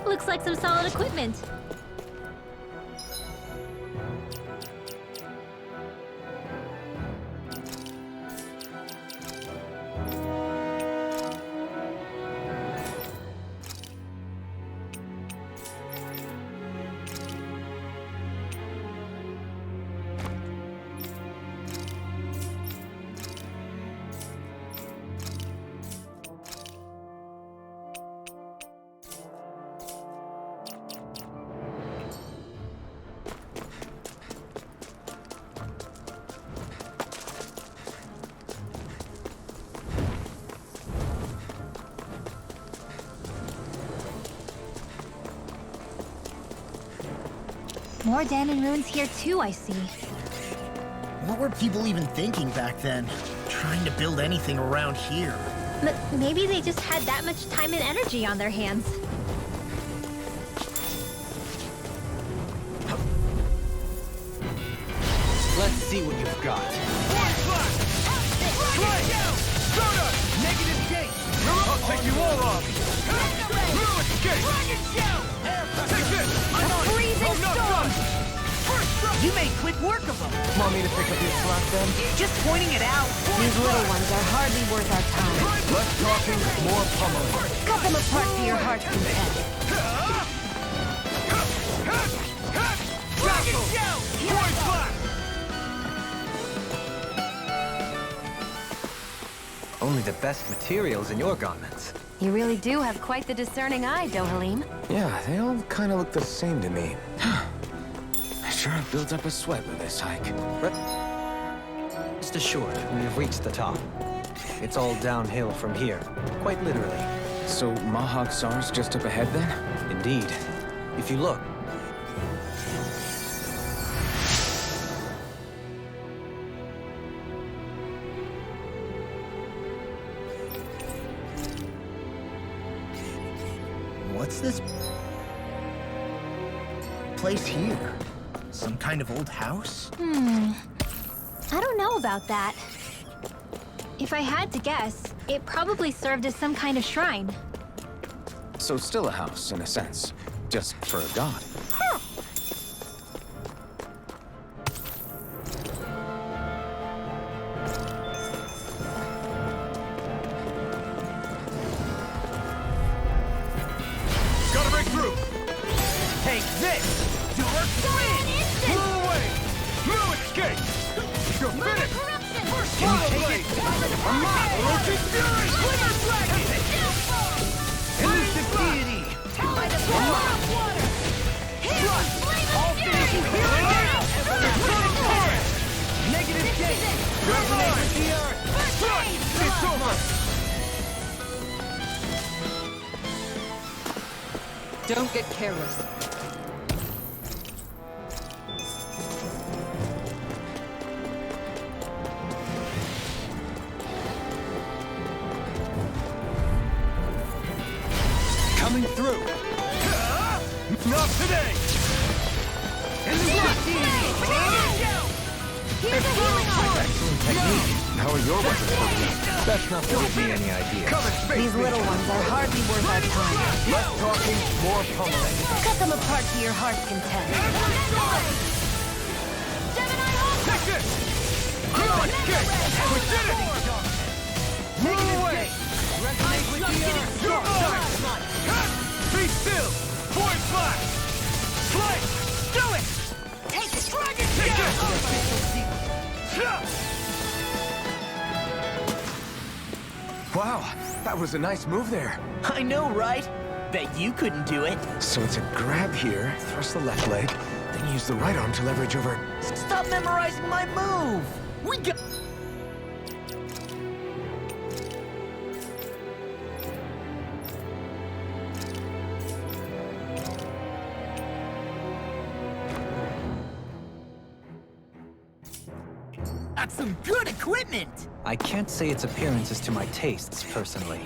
[SPEAKER 1] Looks like some solid equipment. More Dahna ruins here too, I see.
[SPEAKER 2] What were people even thinking back then? Trying to build anything around here.
[SPEAKER 1] But maybe they just had that much time and energy on their hands.
[SPEAKER 4] Let's see what you've got.
[SPEAKER 9] Void Flash! Soda! Negative gate! I'll take you all off! Lewis gate! Take this!
[SPEAKER 6] Freezing storm!
[SPEAKER 2] You made quick work of them.
[SPEAKER 4] Want me to pick up your slack then?
[SPEAKER 2] Just pointing it out.
[SPEAKER 6] These little ones are hardly worth our time.
[SPEAKER 3] Less talking, more pummeling.
[SPEAKER 6] Cut them apart to your heart's content.
[SPEAKER 9] Dragon Shout! Void Flash!
[SPEAKER 4] Only the best materials in your garments.
[SPEAKER 8] You really do have quite the discerning eye, Dohalim.
[SPEAKER 3] Yeah, they all kind of look the same to me. I sure have built up a sweat with this hike.
[SPEAKER 4] Rest assured, we have reached the top. It's all downhill from here, quite literally.
[SPEAKER 3] So Mahag Sar's just up ahead then?
[SPEAKER 4] Indeed. If you look,
[SPEAKER 2] What's this place here? Some kind of old house?
[SPEAKER 1] I don't know about that. If I had to guess, it probably served as some kind of shrine.
[SPEAKER 3] So still a house, in a sense. Just for a god.
[SPEAKER 9] Gotta break through! Take this! Dark wind! Blow away! No escape! You're finished! First power blade! Elusive fury! Glimmer dragon! Elusive deity! By the power of water! Flush! All finishing here and now! Running torrent! Negative gate! Resonate with the earth! Flush! It's over!
[SPEAKER 5] Don't get careless.
[SPEAKER 9] Coming through! Not today! Elusive deity!
[SPEAKER 3] Excellent technique. How are your weapons working?
[SPEAKER 4] that's not to give me any idea.
[SPEAKER 9] Come and face
[SPEAKER 8] These
[SPEAKER 9] me!
[SPEAKER 8] little ones are hardly worth our time.
[SPEAKER 9] Less talking, more pummeling.
[SPEAKER 8] Cut them apart to your heart's content.
[SPEAKER 9] Take this! No escape! We did it! Move away! Resonate with the earth! Your time! Cut! Be still! Void flash! Slice! Do it! Take it! Dragon! Take this!
[SPEAKER 3] Wow, that was a nice move there.
[SPEAKER 2] I know, right? Bet you couldn't do it.
[SPEAKER 3] So it's a grab here, thrust the left leg, then use the right arm to leverage over...
[SPEAKER 2] Stop memorizing my move! We got... That's some good equipment!
[SPEAKER 4] I can't say its appearance is to my tastes, personally.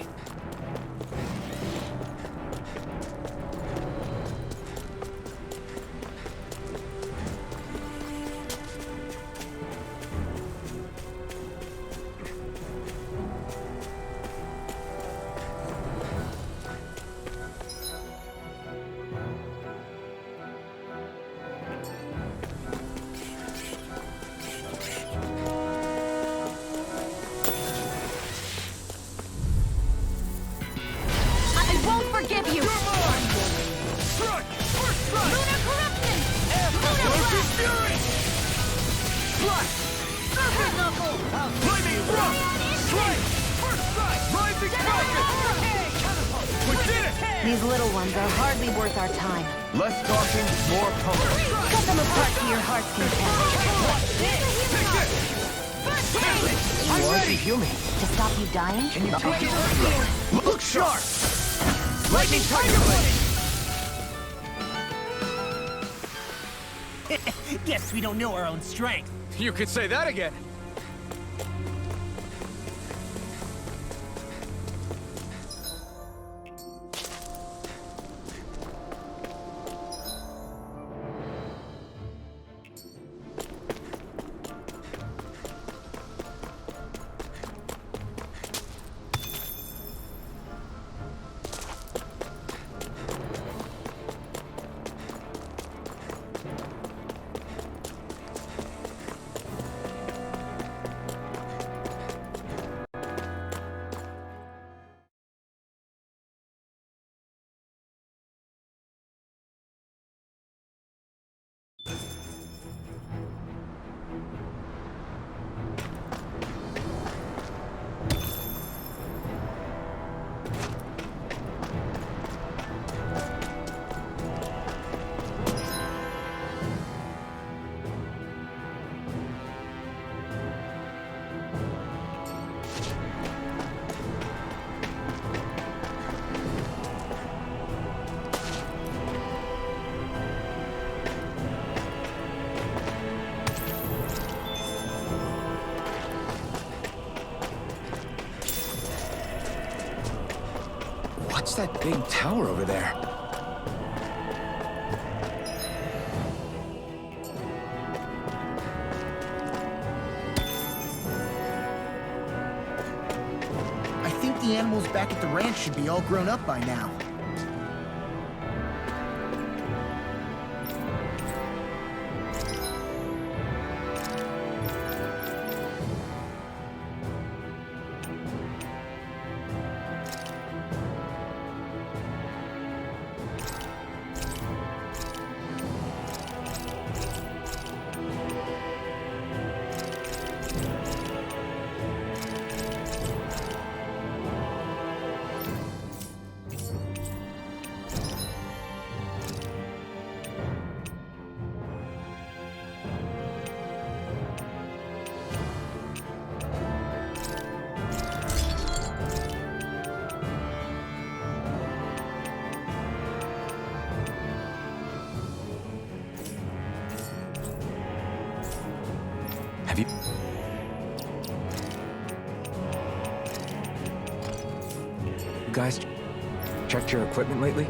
[SPEAKER 8] Forgive you!
[SPEAKER 9] Strike! First strike!
[SPEAKER 8] Lunar corruption!
[SPEAKER 9] Elusive fury! Flush!
[SPEAKER 8] Super knuckle!
[SPEAKER 9] Flaming thrust! Strike! First strike! Rising falcon! We did it!
[SPEAKER 8] These little ones are hardly worth our time.
[SPEAKER 9] Less talking, more pummeling.
[SPEAKER 8] Cut them apart to your heart's content.
[SPEAKER 9] Take this!
[SPEAKER 3] You are human.
[SPEAKER 8] To stop you dying?
[SPEAKER 3] Can you take it earlier?
[SPEAKER 9] Look sharp! Lightning tiger blade!
[SPEAKER 2] Guess we don't know our own strength.
[SPEAKER 9] You could say that again.
[SPEAKER 3] What's that big tower over there?
[SPEAKER 2] I think the animals back at the ranch should be all grown up by now.
[SPEAKER 3] Have you... You guys checked your equipment lately?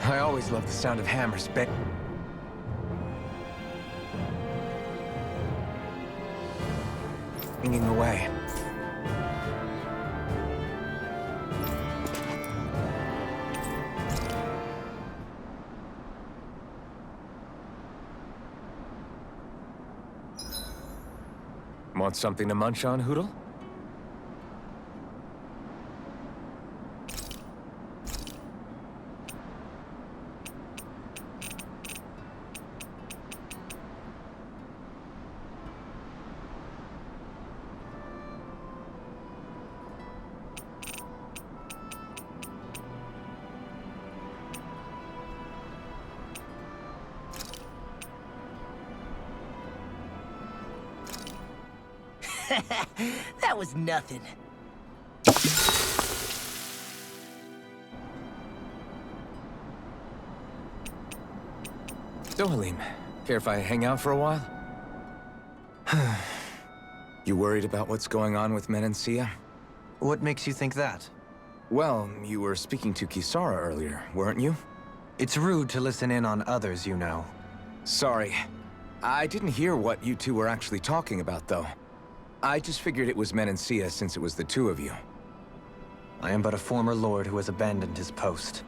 [SPEAKER 3] I always love the sound of hammers banging away. Want something to munch on, Hootle?
[SPEAKER 2] That was nothing.
[SPEAKER 3] Dohalim, care if I hang out for a while? You worried about what's going on with Menancia?
[SPEAKER 4] What makes you think that?
[SPEAKER 3] Well, you were speaking to Kisara earlier, weren't you?
[SPEAKER 4] It's rude to listen in on others, you know.
[SPEAKER 3] Sorry. I didn't hear what you two were actually talking about, though. I just figured it was Menancia since it was the two of you.
[SPEAKER 4] I am but a former lord who has abandoned his post.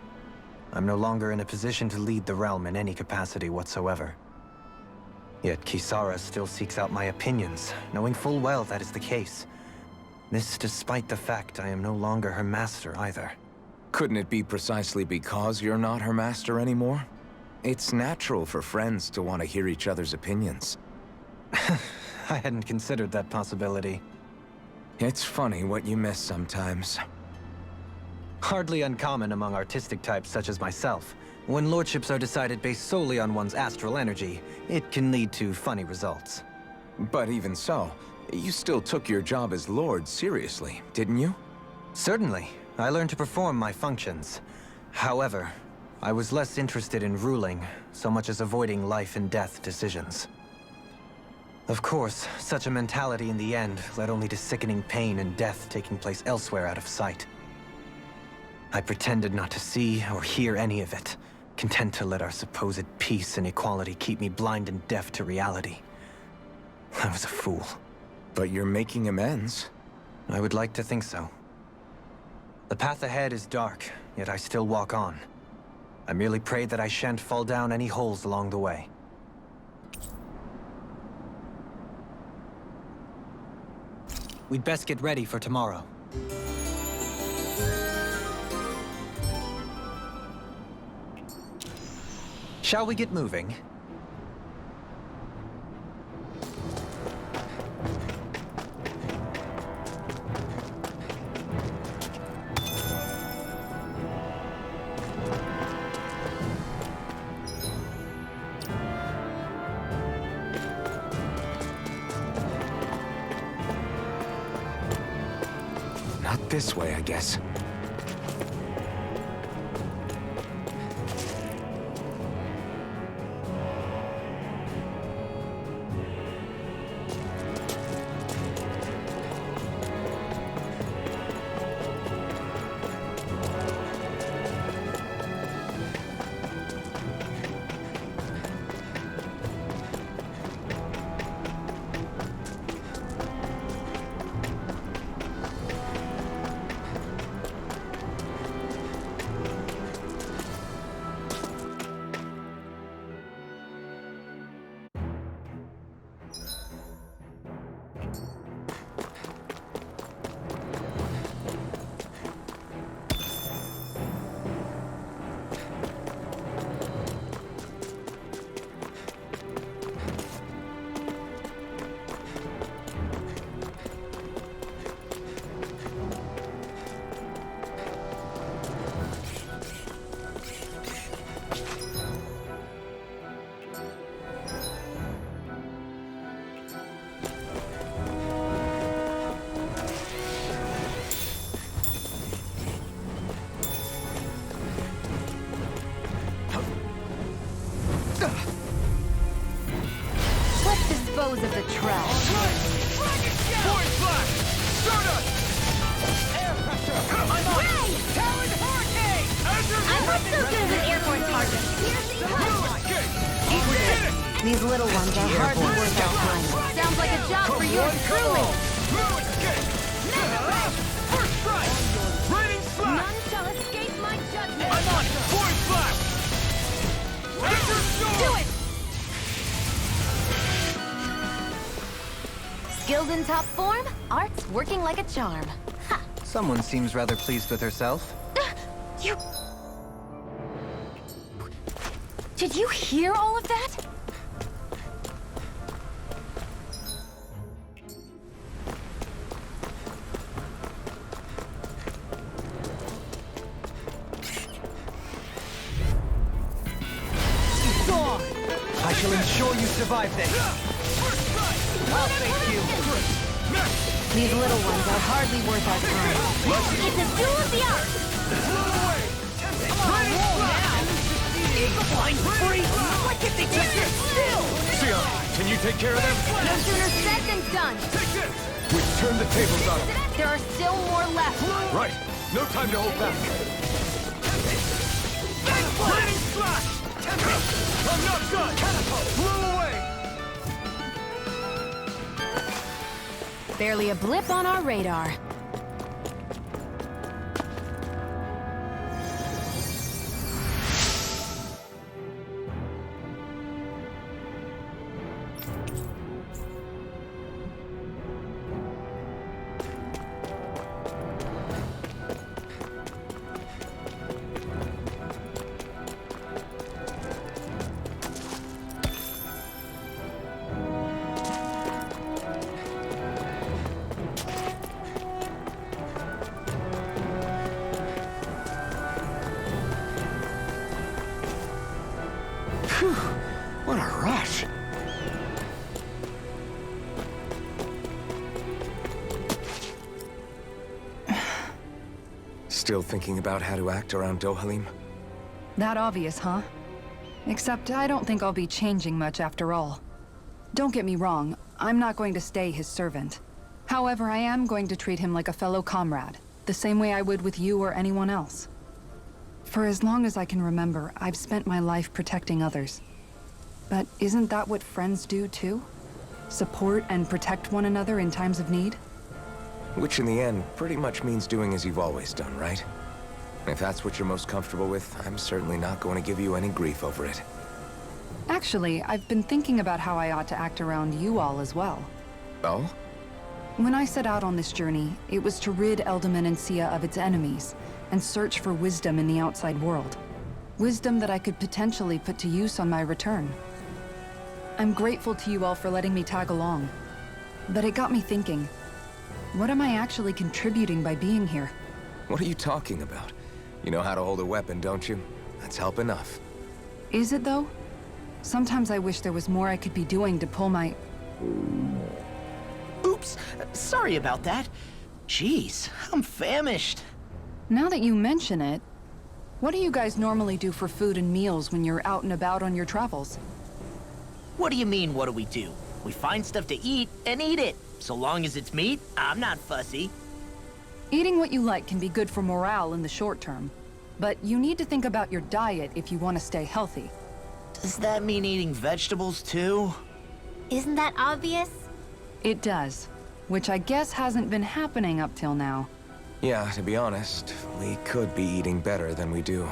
[SPEAKER 4] I'm no longer in a position to lead the realm in any capacity whatsoever. Yet Kisara still seeks out my opinions, knowing full well that is the case. This despite the fact I am no longer her master either.
[SPEAKER 3] Couldn't it be precisely because you're not her master anymore? It's natural for friends to want to hear each other's opinions.
[SPEAKER 4] I hadn't considered that possibility.
[SPEAKER 3] It's funny what you miss sometimes.
[SPEAKER 4] Hardly uncommon among artistic types such as myself. When lordships are decided based solely on one's astral energy, it can lead to funny results.
[SPEAKER 3] But even so, you still took your job as lord seriously, didn't you?
[SPEAKER 4] Certainly. I learned to perform my functions. However, I was less interested in ruling, so much as avoiding life and death decisions. Of course, such a mentality in the end led only to sickening pain and death taking place elsewhere out of sight. I pretended not to see or hear any of it, content to let our supposed peace and equality keep me blind and deaf to reality. I was a fool.
[SPEAKER 3] But you're making amends.
[SPEAKER 4] I would like to think so. The path ahead is dark, yet I still walk on. I merely pray that I shan't fall down any holes along the way. We'd best get ready for tomorrow. Shall we get moving?
[SPEAKER 3] Not this way, I guess.
[SPEAKER 1] Let's dispose of the trash.
[SPEAKER 9] Void flash! Stardust! Air pressure! I'm on! Talon hurricane!
[SPEAKER 1] I'm not so good as an airborne target.
[SPEAKER 9] Blue escape! Get it!
[SPEAKER 8] These little ones are hardly worth our time.
[SPEAKER 1] Sounds like a job for yours truly.
[SPEAKER 9] Blue escape! First strike! Raining slash!
[SPEAKER 1] None shall escape my judgment.
[SPEAKER 9] I'm on it! Void flash! Azure storm!
[SPEAKER 1] Do it!
[SPEAKER 8] Skilled in top form, art's working like a charm. Ha!
[SPEAKER 4] Someone seems rather pleased with herself.
[SPEAKER 8] You... Did you hear all of that?
[SPEAKER 4] I shall ensure you survive this.
[SPEAKER 9] I'll thank you!
[SPEAKER 8] These little ones are hardly worth our time.
[SPEAKER 1] It's a duel of the arts.
[SPEAKER 9] What did they just get still? Sia, can you take care of them?
[SPEAKER 1] No sooner said than done.
[SPEAKER 9] Take this! We've turned the tables on them.
[SPEAKER 1] There are still more left.
[SPEAKER 9] Right. No time to hold back. Raining slash! I'm not done! Blow away!
[SPEAKER 8] Barely a blip on our radar.
[SPEAKER 3] What a rush! Still thinking about how to act around Dohalim?
[SPEAKER 5] That obvious, huh? Except I don't think I'll be changing much after all. Don't get me wrong, I'm not going to stay his servant. However, I am going to treat him like a fellow comrade, the same way I would with you or anyone else. For as long as I can remember, I've spent my life protecting others. But isn't that what friends do too? Support and protect one another in times of need?
[SPEAKER 3] Which in the end pretty much means doing as you've always done, right? If that's what you're most comfortable with, I'm certainly not going to give you any grief over it.
[SPEAKER 5] Actually, I've been thinking about how I ought to act around you all as well.
[SPEAKER 3] Oh?
[SPEAKER 5] When I set out on this journey, it was to rid Eldaman and Sia of its enemies, and search for wisdom in the outside world. Wisdom that I could potentially put to use on my return. I'm grateful to you all for letting me tag along. But it got me thinking, what am I actually contributing by being here?
[SPEAKER 3] What are you talking about? You know how to hold a weapon, don't you? That's help enough.
[SPEAKER 5] Is it though? Sometimes I wish there was more I could be doing to pull my...
[SPEAKER 2] Oops, sorry about that. Jeez, I'm famished.
[SPEAKER 5] Now that you mention it, what do you guys normally do for food and meals when you're out and about on your travels?
[SPEAKER 2] What do you mean, what do we do? We find stuff to eat and eat it. So long as it's meat, I'm not fussy.
[SPEAKER 5] Eating what you like can be good for morale in the short term, but you need to think about your diet if you want to stay healthy.
[SPEAKER 2] Does that mean eating vegetables too?
[SPEAKER 1] Isn't that obvious?
[SPEAKER 5] It does, which I guess hasn't been happening up till now.
[SPEAKER 3] Yeah, to be honest, we could be eating better than we do.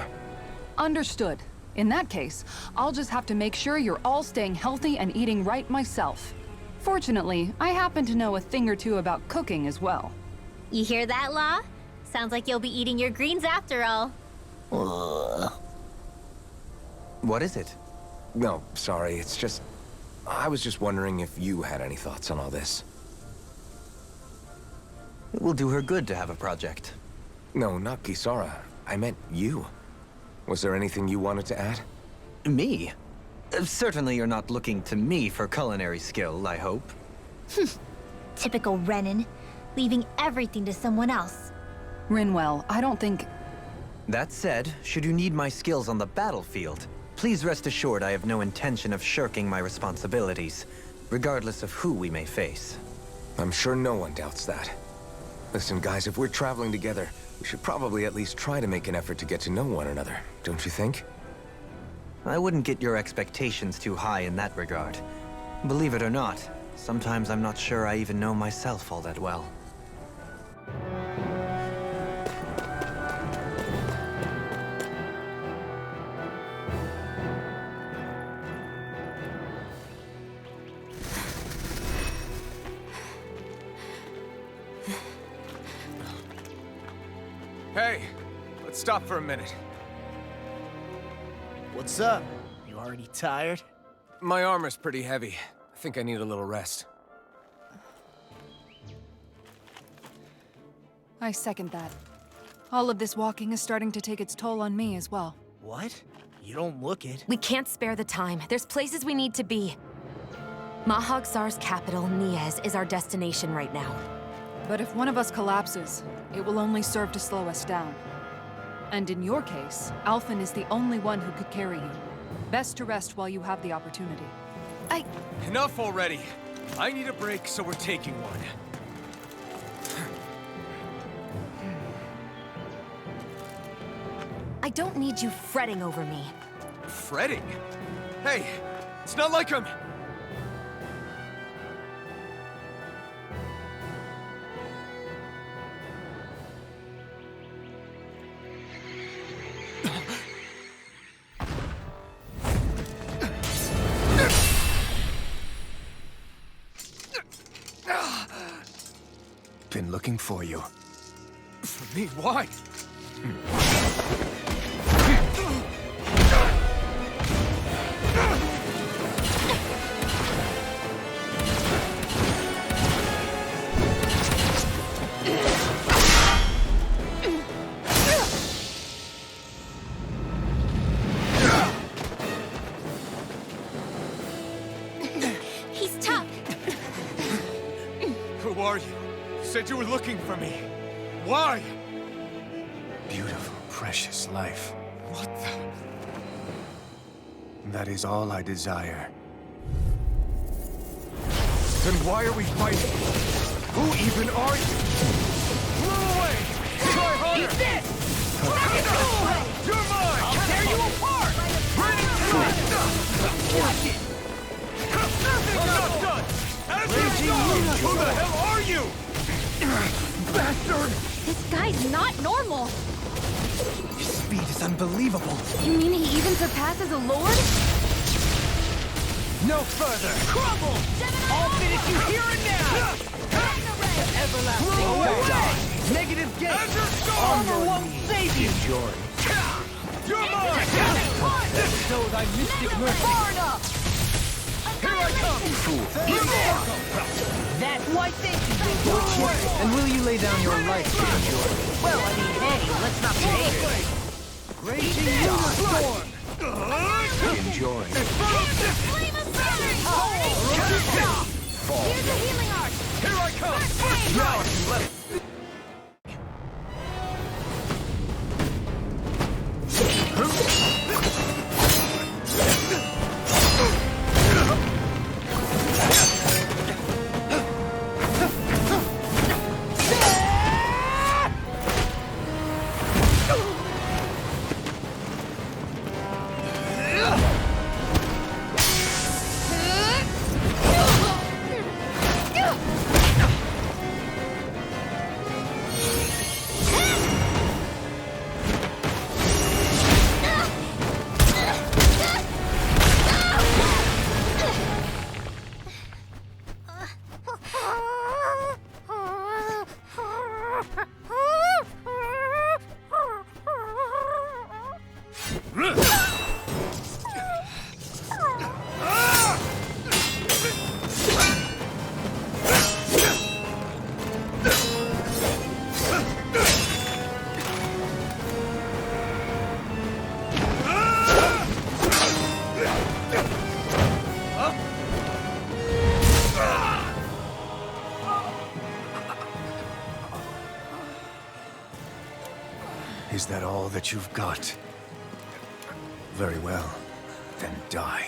[SPEAKER 5] Understood. In that case, I'll just have to make sure you're all staying healthy and eating right myself. Fortunately, I happen to know a thing or two about cooking as well.
[SPEAKER 1] You hear that, Law? Sounds like you'll be eating your greens after all.
[SPEAKER 4] What is it?
[SPEAKER 3] No, sorry, it's just... I was just wondering if you had any thoughts on all this.
[SPEAKER 4] It will do her good to have a project.
[SPEAKER 3] No, not Kisara. I meant you. Was there anything you wanted to add?
[SPEAKER 4] Me? Certainly you're not looking to me for culinary skill, I hope.
[SPEAKER 1] Typical Renan, leaving everything to someone else.
[SPEAKER 5] Rinwell, I don't think...
[SPEAKER 4] That said, should you need my skills on the battlefield, please rest assured I have no intention of shirking my responsibilities, regardless of who we may face.
[SPEAKER 3] I'm sure no one doubts that. Listen, guys, if we're traveling together, we should probably at least try to make an effort to get to know one another, don't you think?
[SPEAKER 4] I wouldn't get your expectations too high in that regard. Believe it or not, sometimes I'm not sure I even know myself all that well.
[SPEAKER 9] Hey, let's stop for a minute.
[SPEAKER 2] What's up? You already tired?
[SPEAKER 9] My armor's pretty heavy. I think I need a little rest.
[SPEAKER 5] I second that. All of this walking is starting to take its toll on me as well.
[SPEAKER 2] What? You don't look it.
[SPEAKER 10] We can't spare the time. There's places we need to be. Mahag-Sar's capital, Niez, is our destination right now.
[SPEAKER 5] But if one of us collapses, it will only serve to slow us down. And in your case, Alphen is the only one who could carry you. Best to rest while you have the opportunity.
[SPEAKER 9] Enough already. I need a break, so we're taking one.
[SPEAKER 10] I don't need you fretting over me.
[SPEAKER 9] Fretting? Hey, it's not like I'm...
[SPEAKER 3] Been looking for you.
[SPEAKER 9] For me, why?
[SPEAKER 1] He's tough.
[SPEAKER 9] Who are you? You said you were looking for me. Why?
[SPEAKER 11] Beautiful, precious life.
[SPEAKER 9] What the...
[SPEAKER 11] That is all I desire.
[SPEAKER 9] Then why are we fighting? Who even are you? Move away! Try harder!
[SPEAKER 2] Eat this!
[SPEAKER 9] You're Watch it! I'm not done! Who the hell are you? Bastard!
[SPEAKER 1] This guy's not normal!
[SPEAKER 11] His speed is unbelievable.
[SPEAKER 10] You mean he even surpasses a lord?
[SPEAKER 9] No further! Crumble! I'll finish you here and now! Everlasting die! Negative gate! Armor won't save you!
[SPEAKER 11] Enjoy.
[SPEAKER 9] You're mine! Bestow thy mystic mercy! Here I come!
[SPEAKER 2] That's why thank you, big boy.
[SPEAKER 4] And will you lay down your life to enjoy?
[SPEAKER 2] Well, I mean, hey, let's not be haters.
[SPEAKER 9] Raging storm!
[SPEAKER 11] Enjoy.
[SPEAKER 1] Flame of fury! Here's a healing art!
[SPEAKER 9] Here I come!
[SPEAKER 1] First aid!
[SPEAKER 11] Is that all that you've got? Very well. Then die.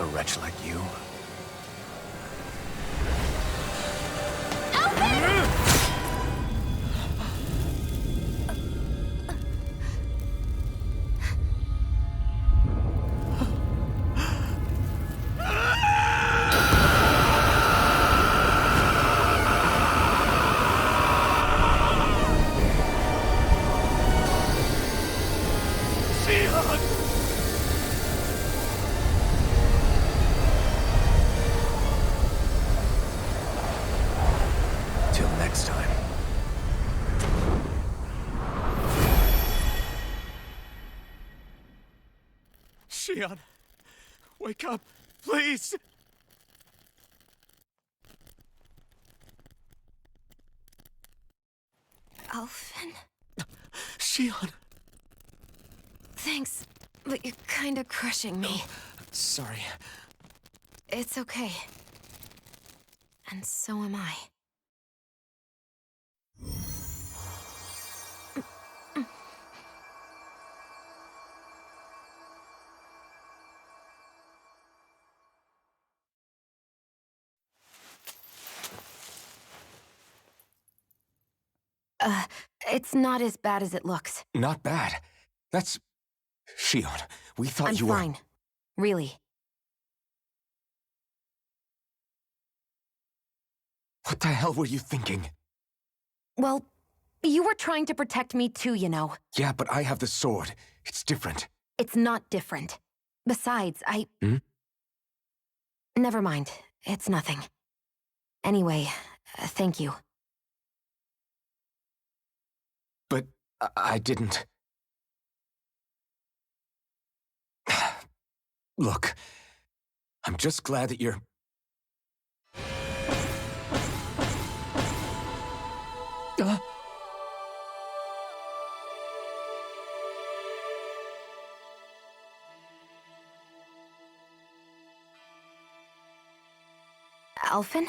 [SPEAKER 11] A wretch like you? Till next time.
[SPEAKER 9] Shion, wake up, please!
[SPEAKER 10] Alphen?
[SPEAKER 9] Shion!
[SPEAKER 10] Thanks, but you're kinda crushing me.
[SPEAKER 9] Sorry.
[SPEAKER 10] It's okay. And so am I. It's not as bad as it looks.
[SPEAKER 3] Not bad. That's... Shion, we thought
[SPEAKER 10] I'm
[SPEAKER 3] you were...
[SPEAKER 10] fine. Really.
[SPEAKER 3] What the hell were you thinking?
[SPEAKER 10] Well, you were trying to protect me too, you know.
[SPEAKER 3] Yeah, but I have the sword. It's different.
[SPEAKER 10] It's not different. Besides,
[SPEAKER 3] Hmm?
[SPEAKER 10] Never mind. It's nothing. Anyway, thank you.
[SPEAKER 3] But I didn't... Look, I'm just glad that you're...
[SPEAKER 10] Alphen?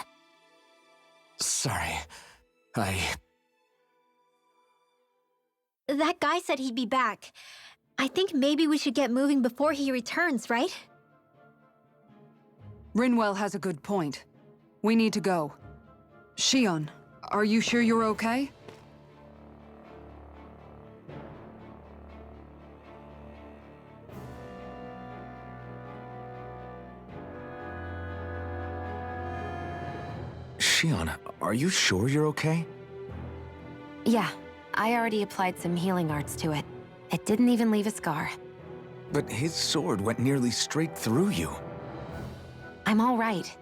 [SPEAKER 3] Sorry.
[SPEAKER 1] That guy said he'd be back. I think maybe we should get moving before he returns, right?
[SPEAKER 5] Rinwell has a good point. We need to go. Shion, are you sure you're okay?
[SPEAKER 3] Shion, are you sure you're okay?
[SPEAKER 8] Yeah, I already applied some healing arts to it. It didn't even leave a scar.
[SPEAKER 3] But his sword went nearly straight through you.
[SPEAKER 8] I'm all right.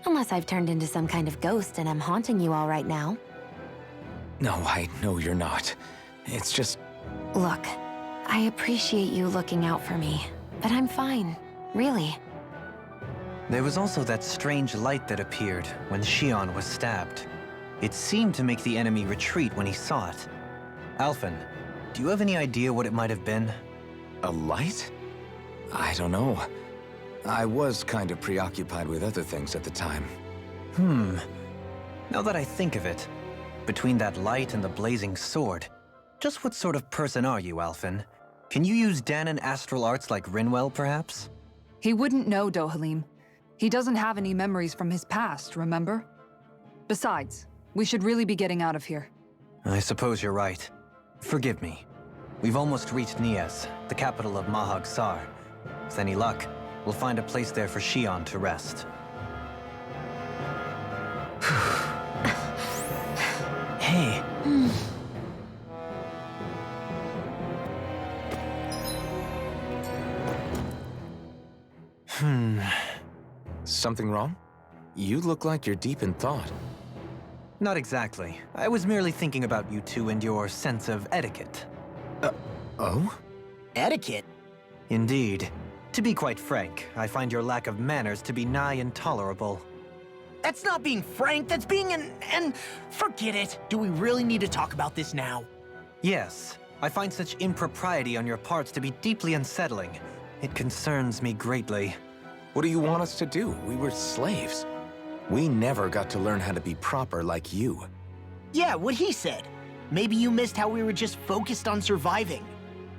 [SPEAKER 8] Unless I've turned into some kind of ghost and I'm haunting you all right now.
[SPEAKER 3] No, I know you're not. It's just...
[SPEAKER 8] Look, I appreciate you looking out for me, but I'm fine, really.
[SPEAKER 4] There was also that strange light that appeared when Shion was stabbed. It seemed to make the enemy retreat when he saw it. Alphen, do you have any idea what it might have been?
[SPEAKER 3] A light? I don't know. I was kind of preoccupied with other things at the time.
[SPEAKER 4] Now that I think of it, between that light and the blazing sword, just what sort of person are you, Alphen? Can you use Dahnan astral arts like Rinwell, perhaps?
[SPEAKER 5] He wouldn't know, Dohalim. He doesn't have any memories from his past, remember? Besides, we should really be getting out of here.
[SPEAKER 4] I suppose you're right. Forgive me. We've almost reached Nias, the capital of Mahag Sar. With any luck, we'll find a place there for Shion to rest. Hey.
[SPEAKER 3] Something wrong? You look like you're deep in thought.
[SPEAKER 4] Not exactly. I was merely thinking about you two and your sense of etiquette.
[SPEAKER 3] Oh?
[SPEAKER 2] Etiquette?
[SPEAKER 4] Indeed. To be quite frank, I find your lack of manners to be nigh intolerable.
[SPEAKER 2] That's not being frank, that's being forget it. Do we really need to talk about this now?
[SPEAKER 4] Yes, I find such impropriety on your parts to be deeply unsettling. It concerns me greatly.
[SPEAKER 3] What do you want us to do? We were slaves. We never got to learn how to be proper like you.
[SPEAKER 2] Yeah, what he said. Maybe you missed how we were just focused on surviving.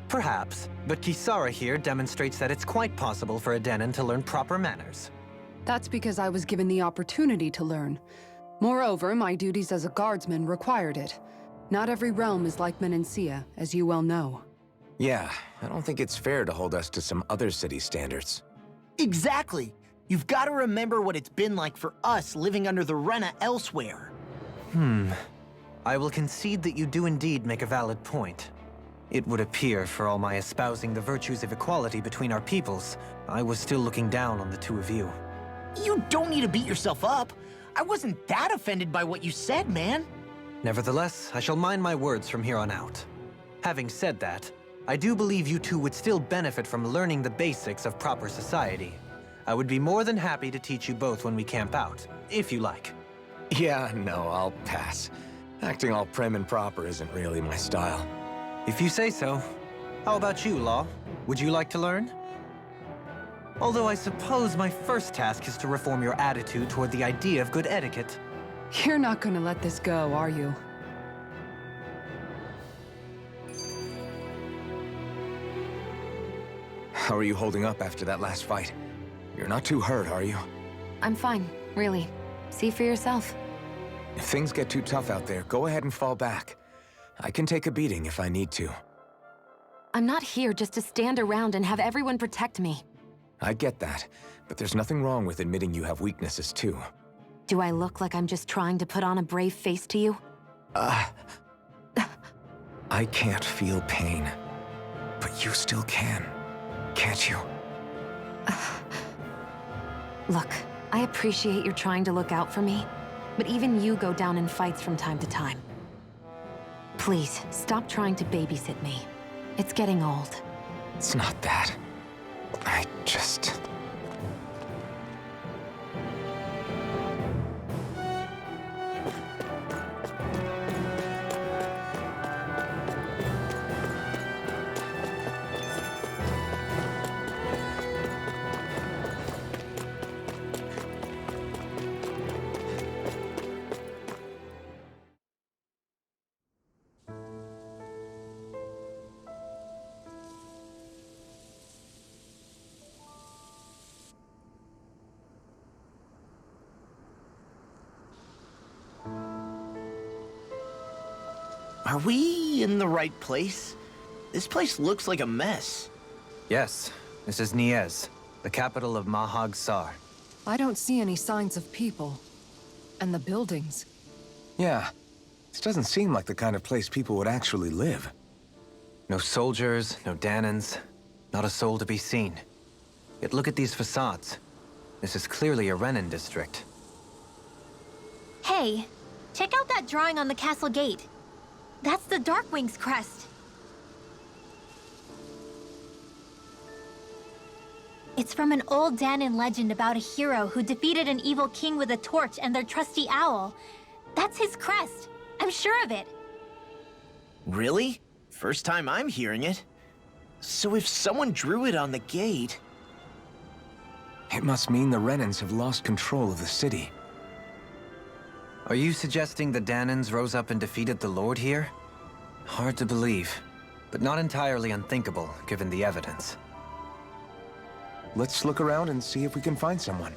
[SPEAKER 4] Perhaps, but Kisara here demonstrates that it's quite possible for a Dahnan to learn proper manners.
[SPEAKER 5] That's because I was given the opportunity to learn. Moreover, my duties as a guardsman required it. Not every realm is like Menancia, as you well know.
[SPEAKER 3] Yeah, I don't think it's fair to hold us to some other city standards.
[SPEAKER 2] Exactly. You've got to remember what it's been like for us living under the Rena elsewhere.
[SPEAKER 4] I will concede that you do indeed make a valid point. It would appear, for all my espousing the virtues of equality between our peoples, I was still looking down on the two of you.
[SPEAKER 2] You don't need to beat yourself up. I wasn't that offended by what you said, man.
[SPEAKER 4] Nevertheless, I shall mind my words from here on out. Having said that, I do believe you two would still benefit from learning the basics of proper society. I would be more than happy to teach you both when we camp out, if you like.
[SPEAKER 3] Yeah, no, I'll pass. Acting all prim and proper isn't really my style.
[SPEAKER 4] If you say so. How about you, Law? Would you like to learn? Although I suppose my first task is to reform your attitude toward the idea of good etiquette.
[SPEAKER 5] You're not gonna let this go, are you?
[SPEAKER 3] How are you holding up after that last fight? You're not too hurt, are you?
[SPEAKER 8] I'm fine, really. See for yourself.
[SPEAKER 3] If things get too tough out there, go ahead and fall back. I can take a beating if I need to.
[SPEAKER 8] I'm not here just to stand around and have everyone protect me.
[SPEAKER 3] I get that, but there's nothing wrong with admitting you have weaknesses too.
[SPEAKER 8] Do I look like I'm just trying to put on a brave face to you?
[SPEAKER 3] I can't feel pain, but you still can, can't you?
[SPEAKER 8] Look, I appreciate you're trying to look out for me, but even you go down in fights from time to time. Please, stop trying to babysit me. It's getting old.
[SPEAKER 3] It's not that. I just...
[SPEAKER 2] Are we in the right place? This place looks like a mess.
[SPEAKER 4] Yes, this is Niez, the capital of Mahag Sar.
[SPEAKER 7] I don't see any signs of people. And the buildings.
[SPEAKER 3] Yeah, this doesn't seem like the kind of place people would actually live.
[SPEAKER 4] No soldiers, no Dahnans, not a soul to be seen. Yet look at these facades. This is clearly a Renan district.
[SPEAKER 1] Hey, check out that drawing on the castle gate. That's the Darkwing's crest. It's from an old Dahnan legend about a hero who defeated an evil king with a torch and their trusty owl. That's his crest. I'm sure of it.
[SPEAKER 2] Really? First time I'm hearing it. So if someone drew it on the gate...
[SPEAKER 3] It must mean the Renans have lost control of the city.
[SPEAKER 4] Are you suggesting the Dahnans rose up and defeated the Lord here? Hard to believe, but not entirely unthinkable, given the evidence.
[SPEAKER 3] Let's look around and see if we can find someone.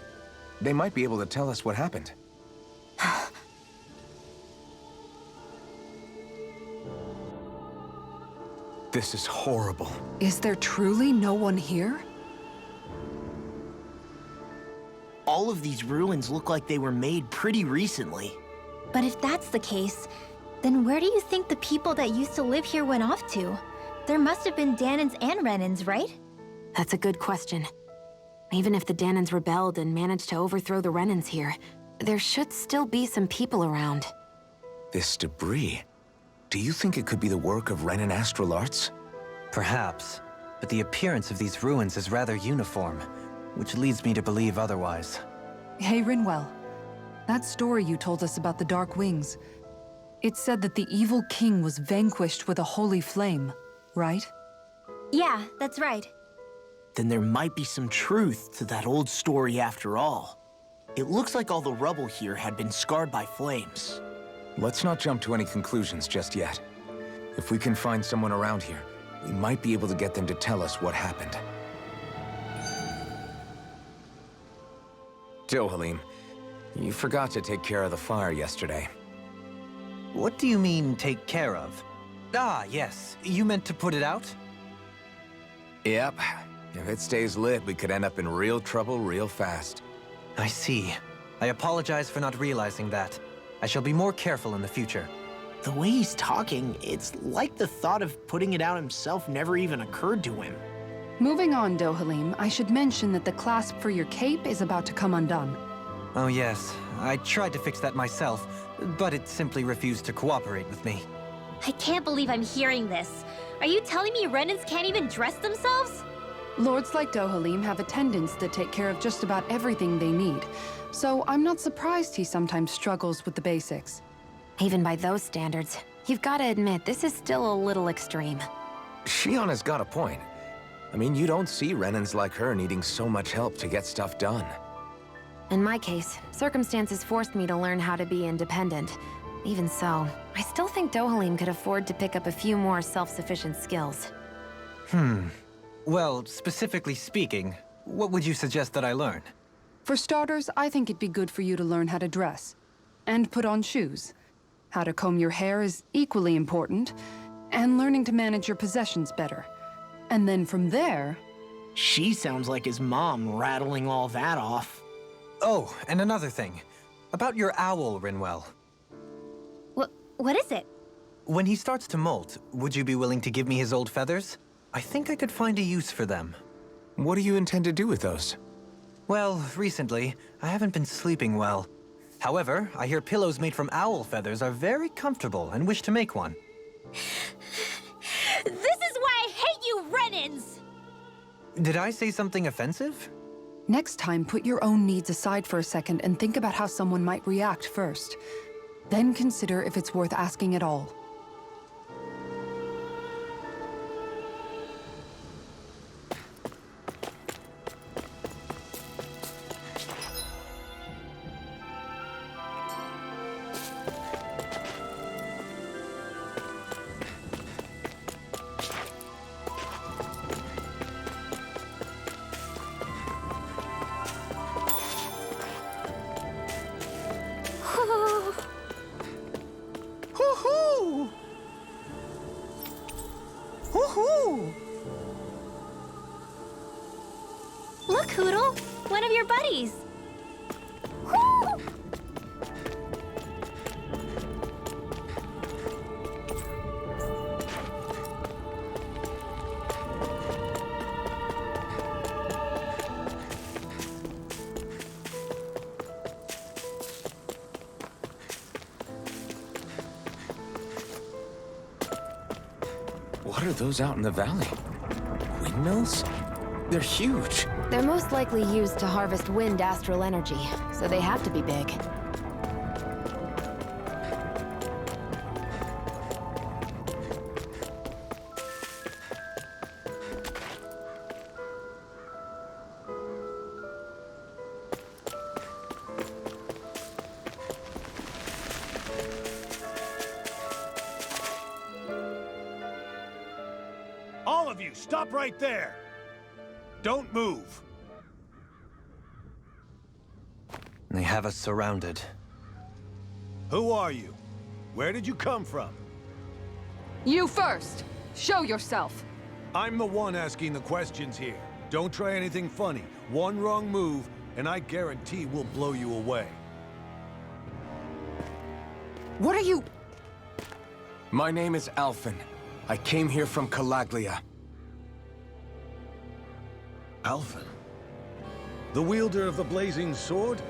[SPEAKER 3] They might be able to tell us what happened. This is horrible.
[SPEAKER 5] Is there truly no one here?
[SPEAKER 2] All of these ruins look like they were made pretty recently.
[SPEAKER 1] But if that's the case, then where do you think the people that used to live here went off to? There must have been Dahnans and Renans, right?
[SPEAKER 8] That's a good question. Even if the Dahnans rebelled and managed to overthrow the Renans here, there should still be some people around.
[SPEAKER 3] This debris... Do you think it could be the work of Renan astral arts?
[SPEAKER 4] Perhaps, but the appearance of these ruins is rather uniform, which leads me to believe otherwise.
[SPEAKER 5] Hey, Rinwell. That story you told us about the Dark Wings, it said that the evil king was vanquished with a holy flame, right?
[SPEAKER 1] Yeah, that's right.
[SPEAKER 2] Then there might be some truth to that old story after all. It looks like all the rubble here had been scarred by flames.
[SPEAKER 3] Let's not jump to any conclusions just yet. If we can find someone around here, we might be able to get them to tell us what happened. Dohalim, you forgot to take care of the fire yesterday.
[SPEAKER 4] What do you mean, take care of? Ah, yes. You meant to put it out?
[SPEAKER 3] Yep. If it stays lit, we could end up in real trouble real fast.
[SPEAKER 4] I see. I apologize for not realizing that. I shall be more careful in the future.
[SPEAKER 2] The way he's talking, it's like the thought of putting it out himself never even occurred to him.
[SPEAKER 5] Moving on, Dohalim, I should mention that the clasp for your cape is about to come undone.
[SPEAKER 4] Oh yes, I tried to fix that myself, but it simply refused to cooperate with me.
[SPEAKER 1] I can't believe I'm hearing this. Are you telling me Renans can't even dress themselves?
[SPEAKER 5] Lords like Dohalim have attendants that take care of just about everything they need, so I'm not surprised he sometimes struggles with the basics.
[SPEAKER 8] Even by those standards, you've got to admit this is still a little extreme.
[SPEAKER 3] Shionna's got a point. I mean, you don't see Renans like her needing so much help to get stuff done.
[SPEAKER 8] In my case, circumstances forced me to learn how to be independent. Even so, I still think Dohalim could afford to pick up a few more self-sufficient skills.
[SPEAKER 4] Well, specifically speaking, what would you suggest that I learn?
[SPEAKER 5] For starters, I think it'd be good for you to learn how to dress. And put on shoes. How to comb your hair is equally important, and learning to manage your possessions better. And then from there...
[SPEAKER 2] She sounds like his mom rattling all that off.
[SPEAKER 4] Oh, and another thing. About your owl, Rinwell.
[SPEAKER 1] What is it?
[SPEAKER 4] When he starts to molt, would you be willing to give me his old feathers? I think I could find a use for them.
[SPEAKER 3] What do you intend to do with those?
[SPEAKER 4] Well, recently, I haven't been sleeping well. However, I hear pillows made from owl feathers are very comfortable and wish to make one.
[SPEAKER 1] This is why I hate you, Renans!
[SPEAKER 4] Did I say something offensive?
[SPEAKER 5] Next time, put your own needs aside for a second and think about how someone might react first. Then consider if it's worth asking at all.
[SPEAKER 1] Koodle, one of your buddies. Woo!
[SPEAKER 3] What are those out in the valley? Windmills? They're huge.
[SPEAKER 8] They're most likely used to harvest wind astral energy, so they have to be big.
[SPEAKER 9] All of you, stop right there! Don't move!
[SPEAKER 4] They have us surrounded.
[SPEAKER 9] Who are you? Where did you come from?
[SPEAKER 5] You first! Show yourself!
[SPEAKER 9] I'm the one asking the questions here. Don't try anything funny. One wrong move, and I guarantee we'll blow you away.
[SPEAKER 5] What are you...
[SPEAKER 3] My name is Alphen. I came here from Calaglia.
[SPEAKER 9] Alphen? The wielder of the blazing sword?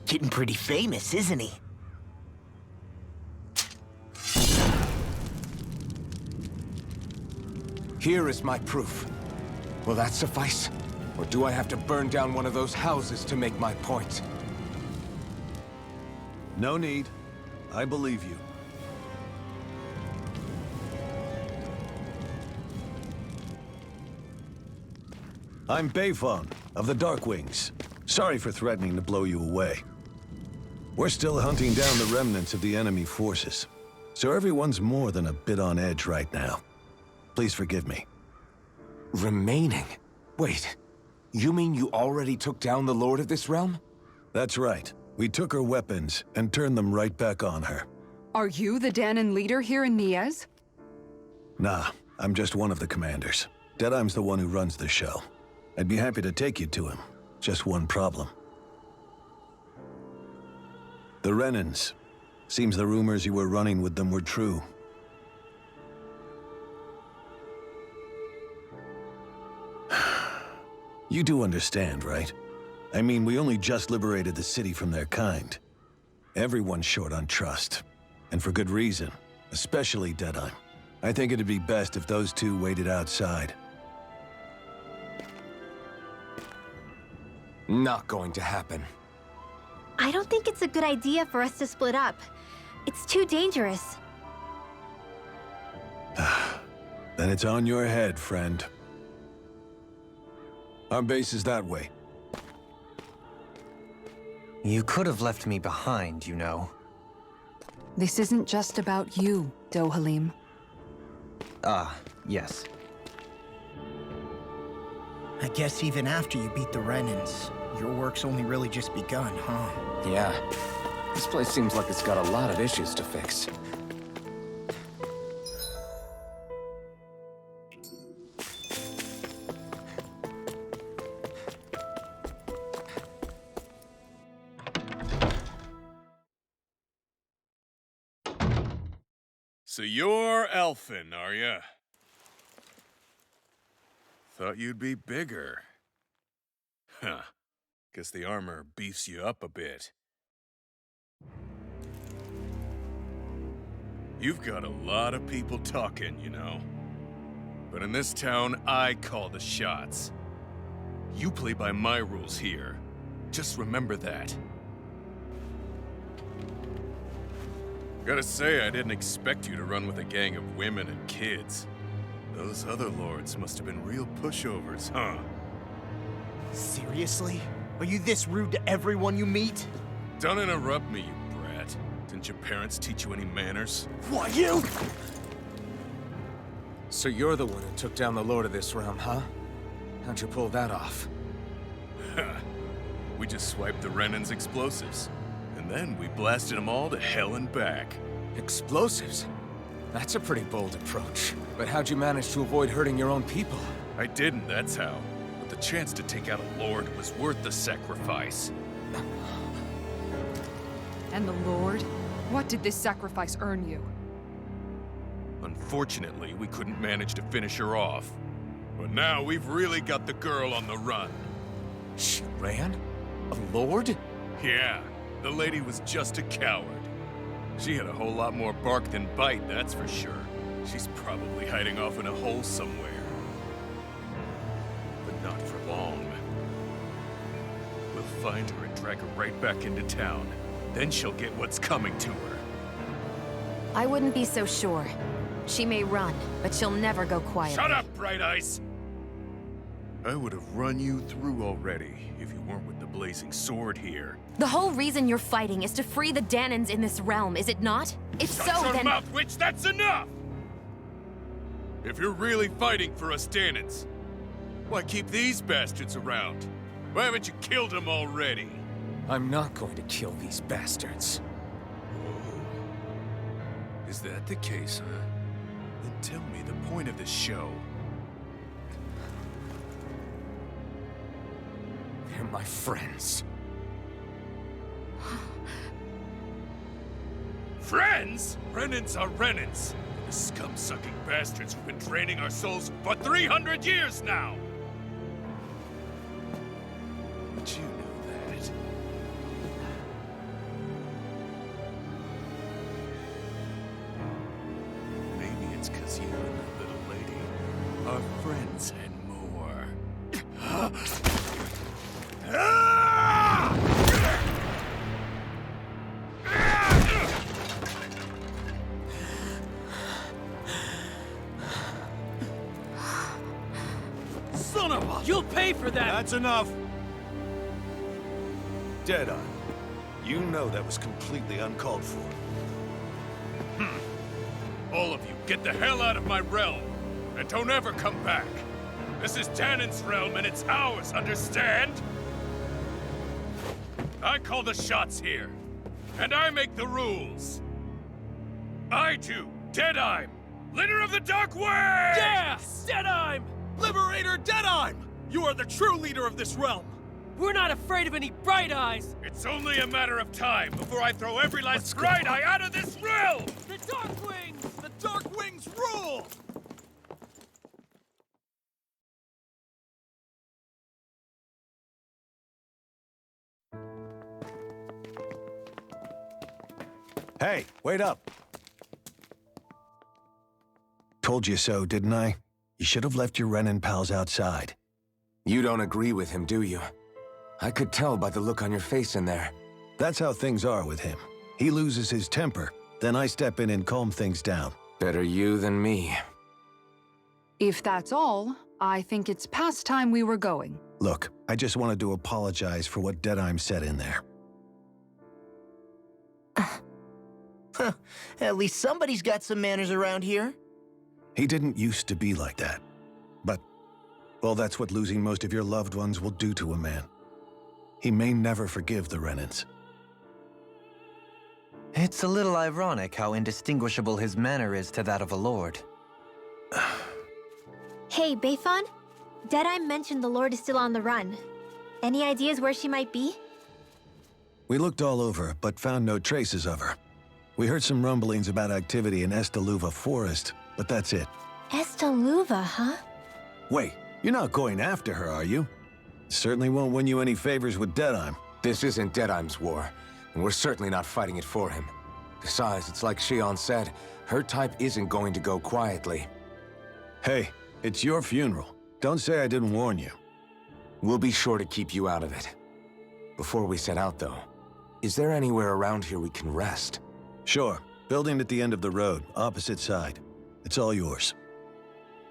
[SPEAKER 2] Getting pretty famous, isn't he?
[SPEAKER 3] Here is my proof. Will that suffice? Or do I have to burn down one of those houses to make my point?
[SPEAKER 9] No need. I believe you. I'm Bayfon, of the Darkwings. Sorry for threatening to blow you away. We're still hunting down the remnants of the enemy forces, so everyone's more than a bit on edge right now. Please forgive me.
[SPEAKER 3] Remaining? Wait, you mean you already took down the Lord of this realm?
[SPEAKER 9] That's right. We took her weapons and turned them right back on her.
[SPEAKER 5] Are you the Dahnan leader here in Niez?
[SPEAKER 9] Nah, I'm just one of the commanders. Deadeye's the one who runs the show. I'd be happy to take you to him. Just one problem. The Renans. Seems the rumors you were running with them were true. You do understand, right? I mean, we only just liberated the city from their kind. Everyone's short on trust. And for good reason. Especially Deadeye. I think it'd be best if those two waited outside.
[SPEAKER 3] Not going to happen.
[SPEAKER 1] I don't think it's a good idea for us to split up. It's too dangerous.
[SPEAKER 9] Then it's on your head, friend. Our base is that way.
[SPEAKER 4] You could have left me behind, you know.
[SPEAKER 5] This isn't just about you, Dohalim.
[SPEAKER 4] Ah, yes.
[SPEAKER 2] I guess even after you beat the Renans, your work's only really just begun, huh?
[SPEAKER 3] Yeah. This place seems like it's got a lot of issues to fix.
[SPEAKER 12] So you're Alphen, are ya? Thought you'd be bigger. Huh. Guess the armor beefs you up a bit. You've got a lot of people talking, you know. But in this town, I call the shots. You play by my rules here. Just remember that. Gotta say, I didn't expect you to run with a gang of women and kids. Those other lords must have been real pushovers, huh?
[SPEAKER 2] Seriously? Are you this rude to everyone you meet?
[SPEAKER 12] Don't interrupt me, you brat. Didn't your parents teach you any manners?
[SPEAKER 2] What, you?
[SPEAKER 3] So you're the one who took down the Lord of this realm, huh? How'd you pull that off?
[SPEAKER 12] We just swiped the Renan's explosives. And then we blasted them all to hell and back.
[SPEAKER 3] Explosives? That's a pretty bold approach. But how'd you manage to avoid hurting your own people?
[SPEAKER 12] I didn't, that's how. The The chance to take out a lord was worth the sacrifice.
[SPEAKER 5] And the Lord? What did this sacrifice earn you?
[SPEAKER 12] Unfortunately, we couldn't manage to finish her off. But now we've really got the girl on the run.
[SPEAKER 3] She ran? A lord?
[SPEAKER 12] Yeah, the lady was just a coward. She had a whole lot more bark than bite, that's for sure. She's probably hiding off in a hole somewhere. But not for long. We'll find her and drag her right back into town. Then she'll get what's coming to her.
[SPEAKER 10] I wouldn't be so sure. She may run, but she'll never go quietly.
[SPEAKER 12] Shut up, Bright Eyes! I would have run you through already if you weren't with the blazing sword here.
[SPEAKER 10] The whole reason you're fighting is to free the Dahnans in this realm, is it not? If so,
[SPEAKER 12] Shut your
[SPEAKER 10] then—
[SPEAKER 12] mouth, witch! That's enough! If you're really fighting for us Dahnans, why keep these bastards around? Why haven't you killed them already?
[SPEAKER 3] I'm not going to kill these bastards.
[SPEAKER 12] Oh. Is that the case, huh? Then tell me the point of the show.
[SPEAKER 3] They're my friends.
[SPEAKER 12] Friends? Renans are Renans. The scum-sucking bastards who've been draining our souls for 300 years now! But you know that. Maybe it's 'cause you and the little lady are friends and more.
[SPEAKER 9] Son of a... You'll pay for that!
[SPEAKER 11] That's enough! Deadeye, you know that was completely uncalled for.
[SPEAKER 12] All of you, get the hell out of my realm! And don't ever come back! This is Dahnan's realm and it's ours, understand? I call the shots here. And I make the rules. I do, Deadeye, leader of the Dark Wing!
[SPEAKER 9] Yeah! Deadeye! Liberator Deadeye! You are the true leader of this realm! We're not afraid of any Bright Eyes!
[SPEAKER 12] It's only a matter of time before I throw every last Bright Eye out of this realm!
[SPEAKER 9] The Dark Wings! The Dark Wings rule!
[SPEAKER 11] Hey, wait up! Told you so, didn't I? You should have left your Renan pals outside.
[SPEAKER 3] You don't agree with him, do you? I could tell by the look on your face in there.
[SPEAKER 11] That's how things are with him. He loses his temper, then I step in and calm things down.
[SPEAKER 3] Better you than me.
[SPEAKER 5] If that's all, I think it's past time we were going.
[SPEAKER 11] Look, I just wanted to apologize for what Deadeye said in there.
[SPEAKER 2] At least somebody's got some manners around here.
[SPEAKER 11] He didn't used to be like that. But, well, that's what losing most of your loved ones will do to a man. He may never forgive the Renans.
[SPEAKER 4] It's a little ironic how indistinguishable his manner is to that of a lord.
[SPEAKER 1] Hey, Beifan? Deadeye mentioned the Lord is still on the run. Any ideas where she might be?
[SPEAKER 11] We looked all over, but found no traces of her. We heard some rumblings about activity in Estaluva Forest, but that's it.
[SPEAKER 1] Estaluva, huh?
[SPEAKER 11] Wait, you're not going after her, are you? Certainly won't win you any favors with Deadeye.
[SPEAKER 3] This isn't Deadeye's war, and we're certainly not fighting it for him. Besides, it's like Shion said, her type isn't going to go quietly.
[SPEAKER 11] Hey, it's your funeral. Don't say I didn't warn you.
[SPEAKER 3] We'll be sure to keep you out of it. Before we set out, though, is there anywhere around here we can rest?
[SPEAKER 11] Sure. Building at the end of the road, opposite side. It's all yours.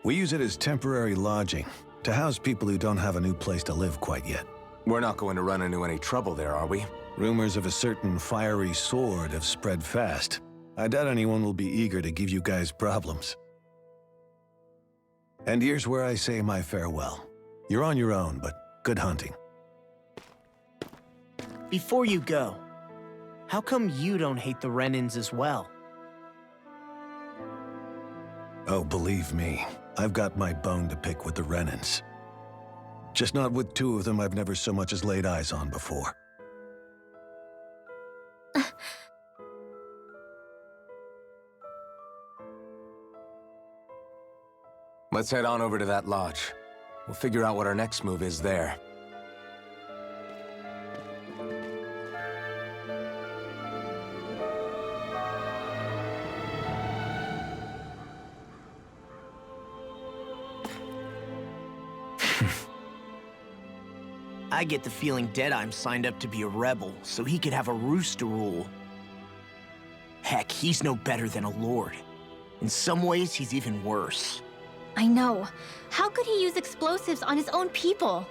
[SPEAKER 11] We use it as temporary lodging, to house people who don't have a new place to live quite yet.
[SPEAKER 3] We're not going to run into any trouble there, are we?
[SPEAKER 11] Rumors of a certain fiery sword have spread fast. I doubt anyone will be eager to give you guys problems. And here's where I say my farewell. You're on your own, but good hunting.
[SPEAKER 2] Before you go, how come you don't hate the Renans as well?
[SPEAKER 11] Oh, believe me, I've got my bone to pick with the Renans. Just not with two of them I've never so much as laid eyes on before.
[SPEAKER 3] Let's head on over to that lodge. We'll figure out what our next move is there.
[SPEAKER 2] I get the feeling Deadeye's signed up to be a rebel, so he could have a roost to rule. Heck, he's no better than a lord. In some ways, he's even worse.
[SPEAKER 1] I know. How could he use explosives on his own people?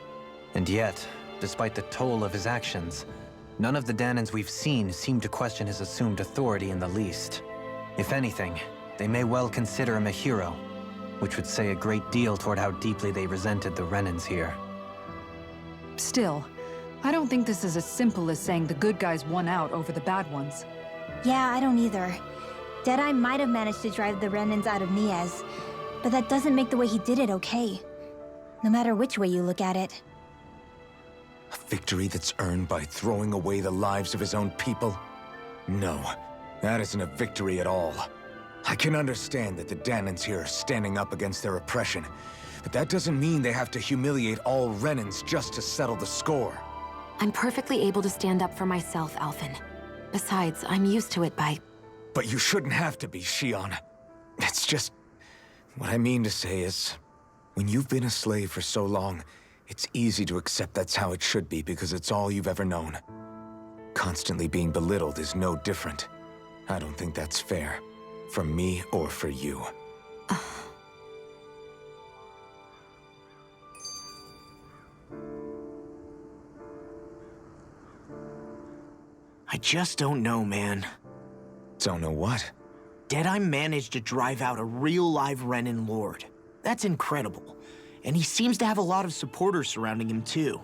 [SPEAKER 4] And yet, despite the toll of his actions, none of the Dahnans we've seen seem to question his assumed authority in the least. If anything, they may well consider him a hero, which would say a great deal toward how deeply they resented the Renans here.
[SPEAKER 5] Still, I don't think this is as simple as saying the good guys won out over the bad ones.
[SPEAKER 13] Yeah, I don't either. Deadeye might have managed to drive the Renans out of Niaz, but that doesn't make the way he did it okay. No matter which way you look at it.
[SPEAKER 3] A victory that's earned by throwing away the lives of his own people? No, that isn't a victory at all. I can understand that the Dahnans here are standing up against their oppression, but that doesn't mean they have to humiliate all Renans just to settle the score.
[SPEAKER 8] I'm perfectly able to stand up for myself, Alphen. Besides, I'm used to it by...
[SPEAKER 3] But you shouldn't have to be, Shion. It's just... What I mean to say is, when you've been a slave for so long, it's easy to accept that's how it should be because it's all you've ever known. Constantly being belittled is no different. I don't think that's fair. For me or for you.
[SPEAKER 2] I just don't know, man.
[SPEAKER 3] Don't know what?
[SPEAKER 2] Deadeye managed to drive out a real live Renan Lord. That's incredible. And he seems to have a lot of supporters surrounding him too.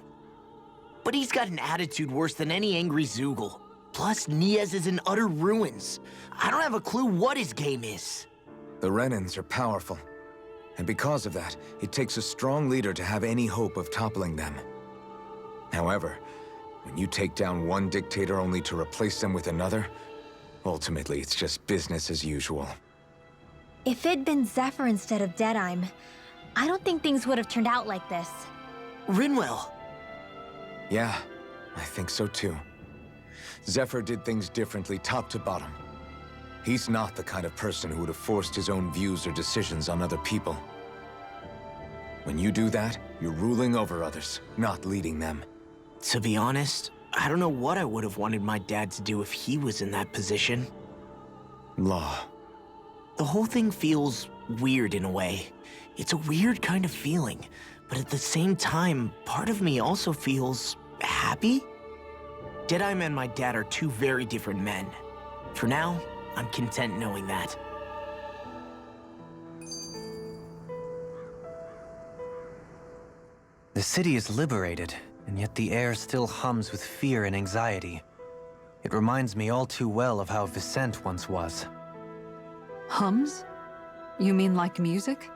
[SPEAKER 2] But he's got an attitude worse than any angry Zoogle. Plus, Niaz is in utter ruins. I don't have a clue what his game is.
[SPEAKER 3] The Renans are powerful. And because of that, it takes a strong leader to have any hope of toppling them. However, when you take down one dictator only to replace them with another, ultimately it's just business as usual.
[SPEAKER 13] If it'd been Zephyr instead of Deadeye, I don't think things would have turned out like this.
[SPEAKER 2] Rinwell.
[SPEAKER 3] Yeah, I think so too. Zephyr did things differently top to bottom. He's not the kind of person who would have forced his own views or decisions on other people. When you do that, you're ruling over others, not leading them.
[SPEAKER 2] To be honest, I don't know what I would have wanted my dad to do if he was in that position.
[SPEAKER 3] Law.
[SPEAKER 2] The whole thing feels weird in a way. It's a weird kind of feeling, but at the same time, part of me also feels happy. Deadeye and my dad are two very different men. For now, I'm content knowing that.
[SPEAKER 4] The city is liberated, and yet the air still hums with fear and anxiety. It reminds me all too well of how Vicente once was.
[SPEAKER 5] Hums? You mean like music?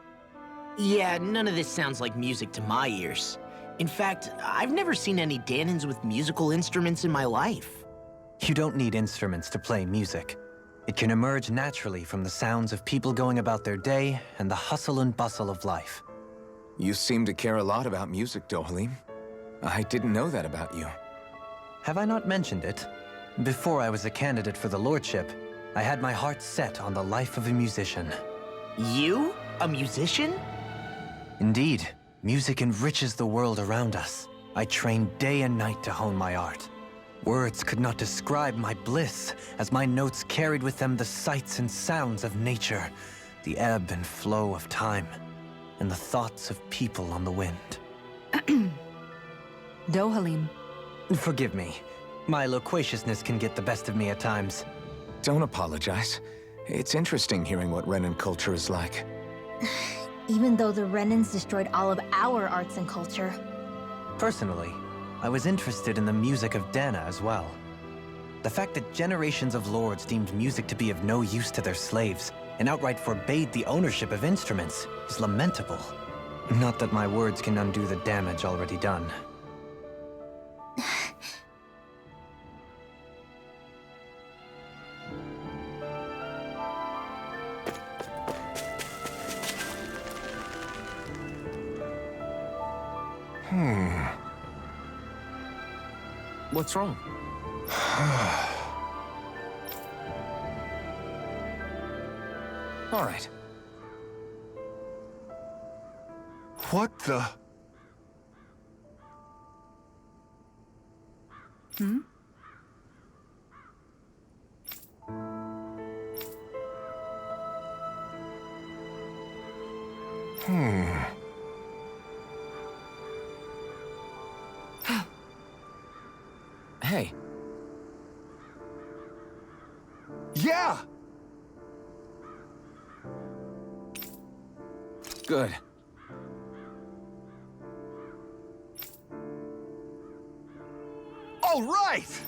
[SPEAKER 2] Yeah, none of this sounds like music to my ears. In fact, I've never seen any Dahnans with musical instruments in my life.
[SPEAKER 4] You don't need instruments to play music. It can emerge naturally from the sounds of people going about their day and the hustle and bustle of life.
[SPEAKER 3] You seem to care a lot about music, Dohalim. I didn't know that about you.
[SPEAKER 4] Have I not mentioned it? Before I was a candidate for the lordship, I had my heart set on the life of a musician.
[SPEAKER 2] You? A musician?
[SPEAKER 4] Indeed. Music enriches the world around us. I trained day and night to hone my art. Words could not describe my bliss, as my notes carried with them the sights and sounds of nature, the ebb and flow of time, and the thoughts of people on the wind.
[SPEAKER 5] Dohalim.
[SPEAKER 4] Forgive me. My loquaciousness can get the best of me at times.
[SPEAKER 3] Don't apologize. It's interesting hearing what Renan culture is like.
[SPEAKER 13] Even though the Renans destroyed all of our arts and culture.
[SPEAKER 4] Personally, I was interested in the music of Dahna as well. The fact that generations of lords deemed music to be of no use to their slaves and outright forbade the ownership of instruments is lamentable. Not that my words can undo the damage already done.
[SPEAKER 3] What's wrong? All right.
[SPEAKER 9] What the?
[SPEAKER 5] Hmm?
[SPEAKER 3] Hey.
[SPEAKER 9] Yeah!
[SPEAKER 3] Good.
[SPEAKER 9] All right!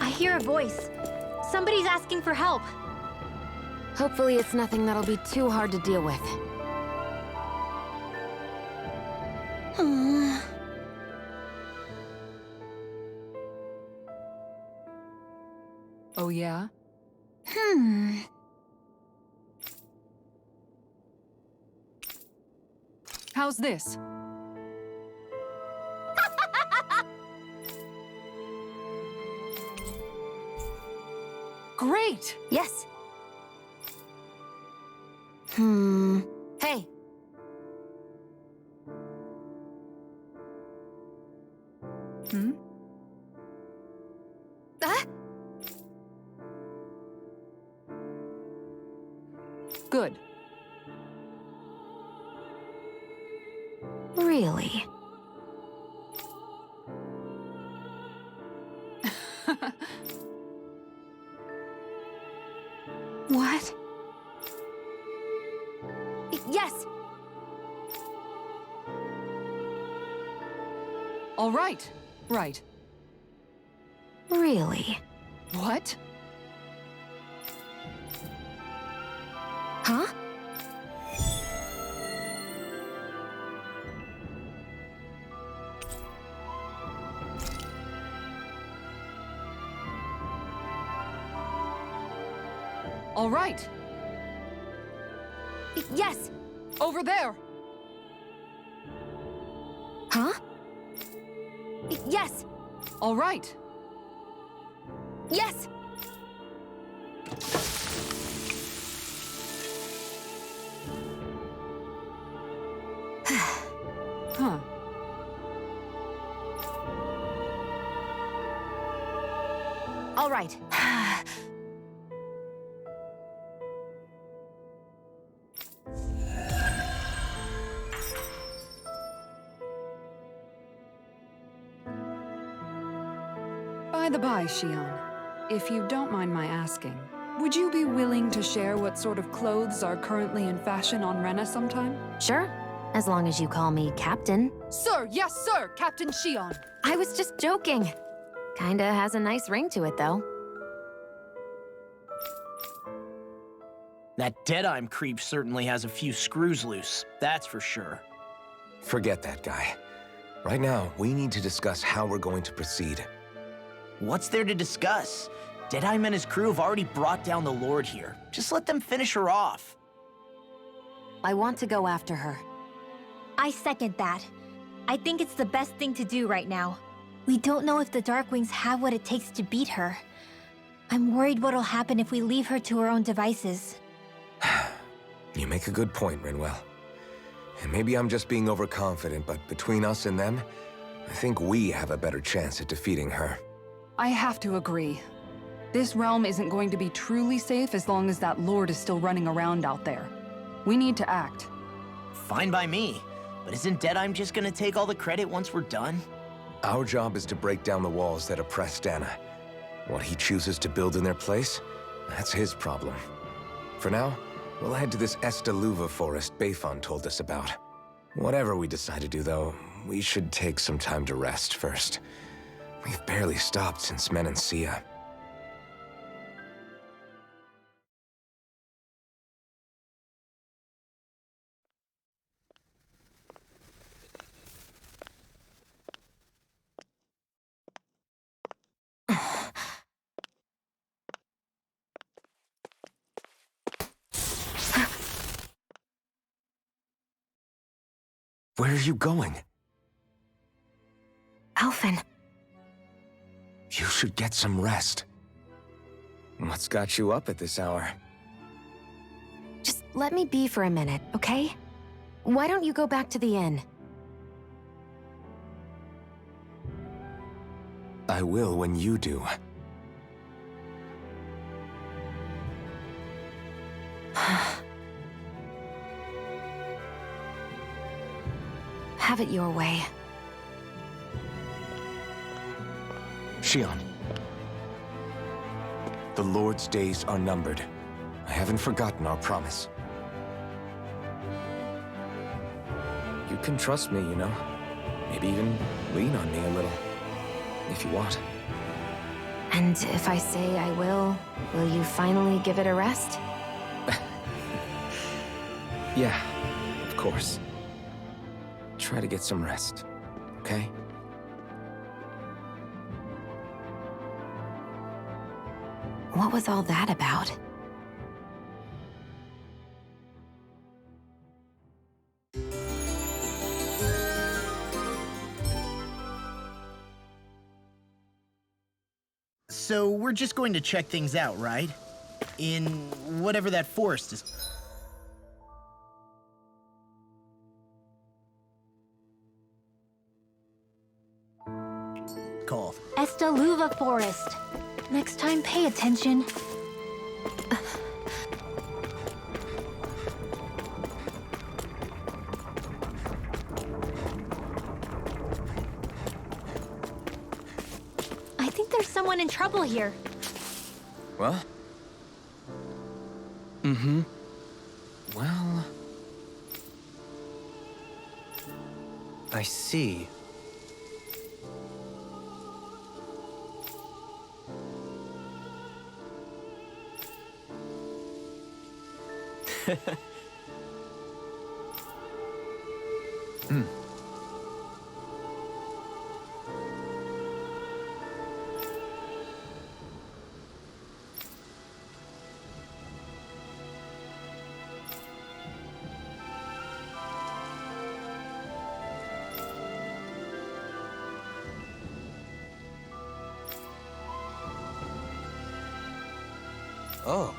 [SPEAKER 1] I hear a voice. Somebody's asking for help.
[SPEAKER 10] Hopefully it's nothing that'll be too hard to deal with.
[SPEAKER 5] Oh, yeah? How's this? Great!
[SPEAKER 10] Yes. Hey.
[SPEAKER 5] Good.
[SPEAKER 10] Really?
[SPEAKER 5] All right. Right.
[SPEAKER 8] Really?
[SPEAKER 5] What?
[SPEAKER 8] Huh?
[SPEAKER 5] All right.
[SPEAKER 8] Yes!
[SPEAKER 5] Over there!
[SPEAKER 8] Huh? Yes!
[SPEAKER 5] All right.
[SPEAKER 8] Yes!
[SPEAKER 5] Huh.
[SPEAKER 8] All right.
[SPEAKER 5] By the by, Shion, if you don't mind my asking, would you be willing to share what sort of clothes are currently in fashion on Rena sometime?
[SPEAKER 8] Sure. As long as you call me Captain.
[SPEAKER 5] Sir, yes, sir, Captain Shion.
[SPEAKER 8] I was just joking. Kinda has a nice ring to it, though.
[SPEAKER 2] That Deadeye creep certainly has a few screws loose, that's for sure.
[SPEAKER 3] Forget that guy. Right now, we need to discuss how we're going to proceed.
[SPEAKER 2] What's there to discuss? Deadeye and his crew have already brought down the Lord here. Just let them finish her off.
[SPEAKER 8] I want to go after her.
[SPEAKER 13] I second that. I think it's the best thing to do right now. We don't know if the Darkwings have what it takes to beat her. I'm worried what'll happen if we leave her to her own devices.
[SPEAKER 3] You make a good point, Rinwell. And maybe I'm just being overconfident, but between us and them, I think we have a better chance at defeating her.
[SPEAKER 5] I have to agree. This realm isn't going to be truly safe as long as that Lord is still running around out there. We need to act.
[SPEAKER 2] Fine by me. But isn't Deadeye just gonna take all the credit once we're done?
[SPEAKER 3] Our job is to break down the walls that oppress Dahna. What he chooses to build in their place, that's his problem. For now, we'll head to this Estaluva forest Bayfon told us about. Whatever we decide to do, though, we should take some time to rest first. We've barely stopped since Menancia. Where are you going?
[SPEAKER 8] Alphen.
[SPEAKER 3] You should get some rest. What's got you up at this hour?
[SPEAKER 8] Just let me be for a minute, okay? Why don't you go back to the inn?
[SPEAKER 3] I will when you do.
[SPEAKER 8] Have it your way.
[SPEAKER 3] Shion. The Lord's days are numbered. I haven't forgotten our promise. You can trust me, you know. Maybe even lean on me a little, if you want.
[SPEAKER 8] And if I say I will you finally give it a rest?
[SPEAKER 3] Yeah, of course. Try to get some rest, okay?
[SPEAKER 8] What was all that about?
[SPEAKER 2] So we're just going to check things out, right? In whatever that forest is. Called.
[SPEAKER 13] Estaluva Forest. Next time, pay attention. I think there's someone in trouble here.
[SPEAKER 3] Well? Mm-hmm. Well...
[SPEAKER 4] I see.
[SPEAKER 3] Oh.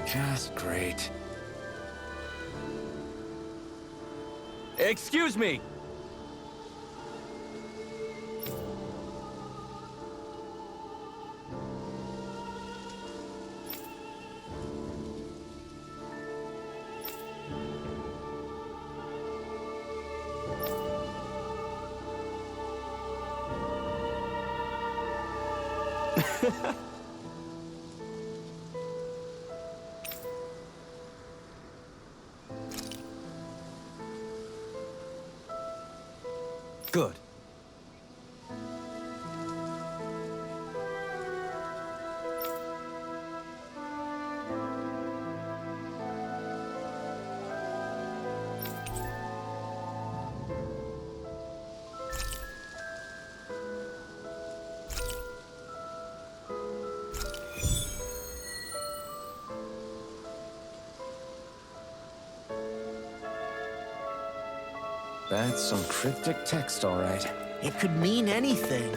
[SPEAKER 3] Just great.
[SPEAKER 9] Excuse me!
[SPEAKER 4] Good.
[SPEAKER 3] That's some cryptic text, all right.
[SPEAKER 2] It could mean anything.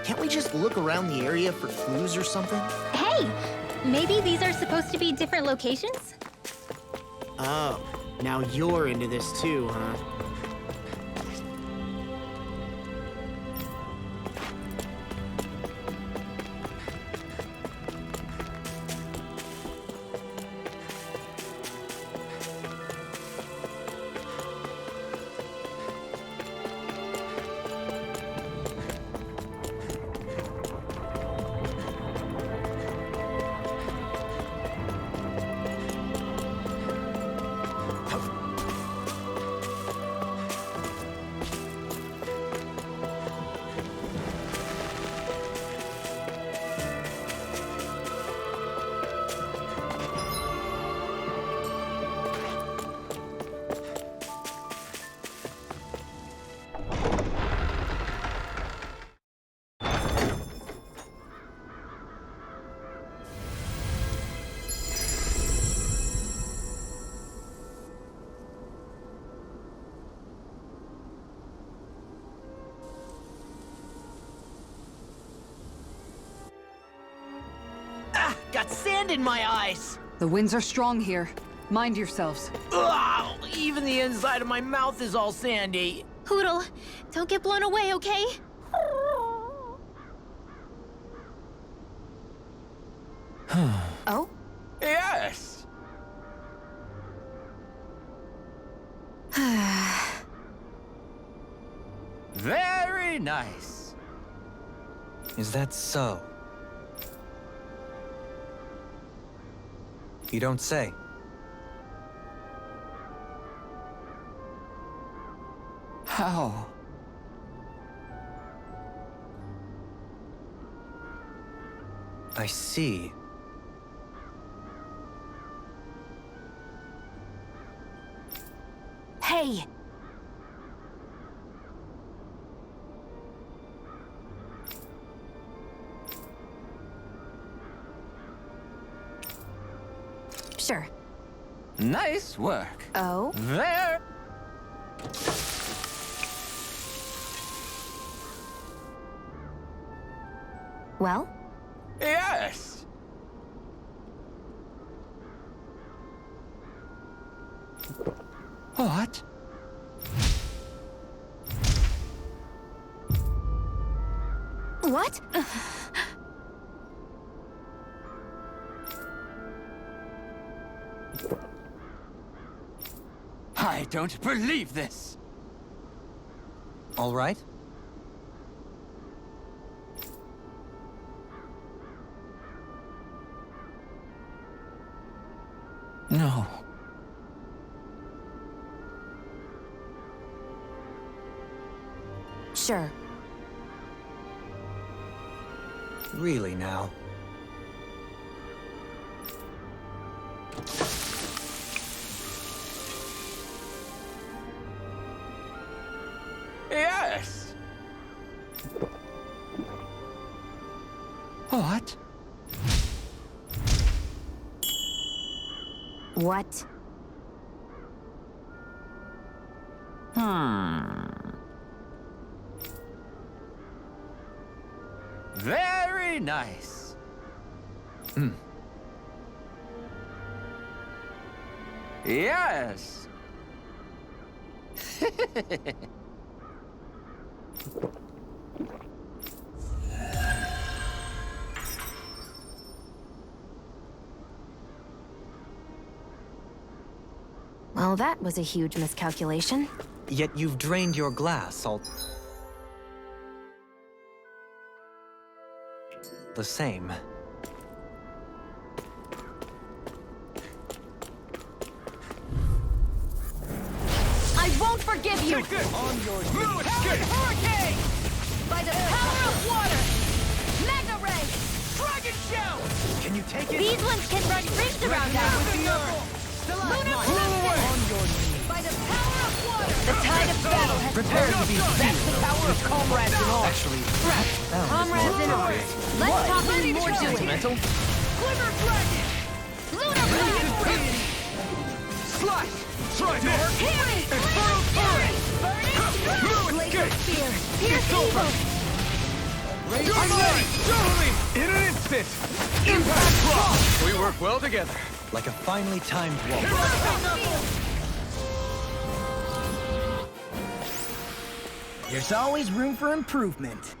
[SPEAKER 2] Can't we just look around the area for clues or something?
[SPEAKER 1] Hey! Maybe these are supposed to be different locations?
[SPEAKER 2] Oh, now you're into this too, huh? Got sand in my eyes!
[SPEAKER 5] The winds are strong here. Mind yourselves.
[SPEAKER 2] Ugh, even the inside of my mouth is all sandy.
[SPEAKER 1] Hoodle, don't get blown away, okay? Oh?
[SPEAKER 9] Yes! Very nice.
[SPEAKER 4] Is that so? You don't say.
[SPEAKER 9] How?
[SPEAKER 4] I see.
[SPEAKER 10] Hey! Sure.
[SPEAKER 9] Nice work.
[SPEAKER 10] Oh?
[SPEAKER 9] There.
[SPEAKER 10] Well?
[SPEAKER 9] Yes. What?
[SPEAKER 10] What?
[SPEAKER 9] I don't believe this.
[SPEAKER 4] All right?
[SPEAKER 9] No.
[SPEAKER 10] Sure.
[SPEAKER 4] Really now? What?
[SPEAKER 8] What?
[SPEAKER 4] Very nice. Yes.
[SPEAKER 8] Well, that was a huge miscalculation.
[SPEAKER 4] Yet you've drained your glass all... the same.
[SPEAKER 10] I won't forgive you!
[SPEAKER 9] On your knees.
[SPEAKER 10] Hurricane! By the power of water! Magna Ray!
[SPEAKER 9] Dragon Shell!
[SPEAKER 4] Can you take it?
[SPEAKER 13] These ones can run rings around us!
[SPEAKER 10] Lunar Corruption! By the power of water!
[SPEAKER 13] The tide of battle has
[SPEAKER 4] Prepare to be
[SPEAKER 2] That's the power of comrades and all.
[SPEAKER 4] Actually,
[SPEAKER 10] Comrades in arms, let's talk any more doing.
[SPEAKER 4] sentimental.
[SPEAKER 9] Glimmer Dragon!
[SPEAKER 10] Lunar Blast!
[SPEAKER 9] Slash! Try this!
[SPEAKER 10] Harry!
[SPEAKER 9] Infernal Torrent! No
[SPEAKER 10] Laser
[SPEAKER 9] escape!
[SPEAKER 10] Spear!
[SPEAKER 9] It's over! You're mine! Totally! In an instant! Impact Drop!
[SPEAKER 4] We work well together. Like a finely timed walk.
[SPEAKER 2] There's always room for improvement.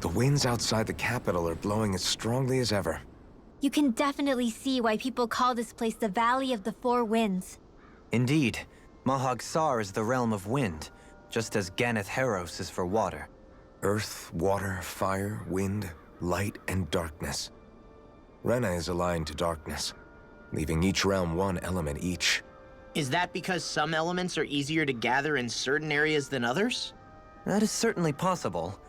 [SPEAKER 3] The winds outside the capital are blowing as strongly as ever.
[SPEAKER 13] You can definitely see why people call this place the Valley of the Four Winds.
[SPEAKER 4] Indeed, Mahag Sar is the realm of wind, just as Ganeth Heros is for water.
[SPEAKER 3] Earth, water, fire, wind, light, and darkness. Rena is aligned to darkness, leaving each realm one element each.
[SPEAKER 2] Is that because some elements are easier to gather in certain areas than others?
[SPEAKER 4] That is certainly possible,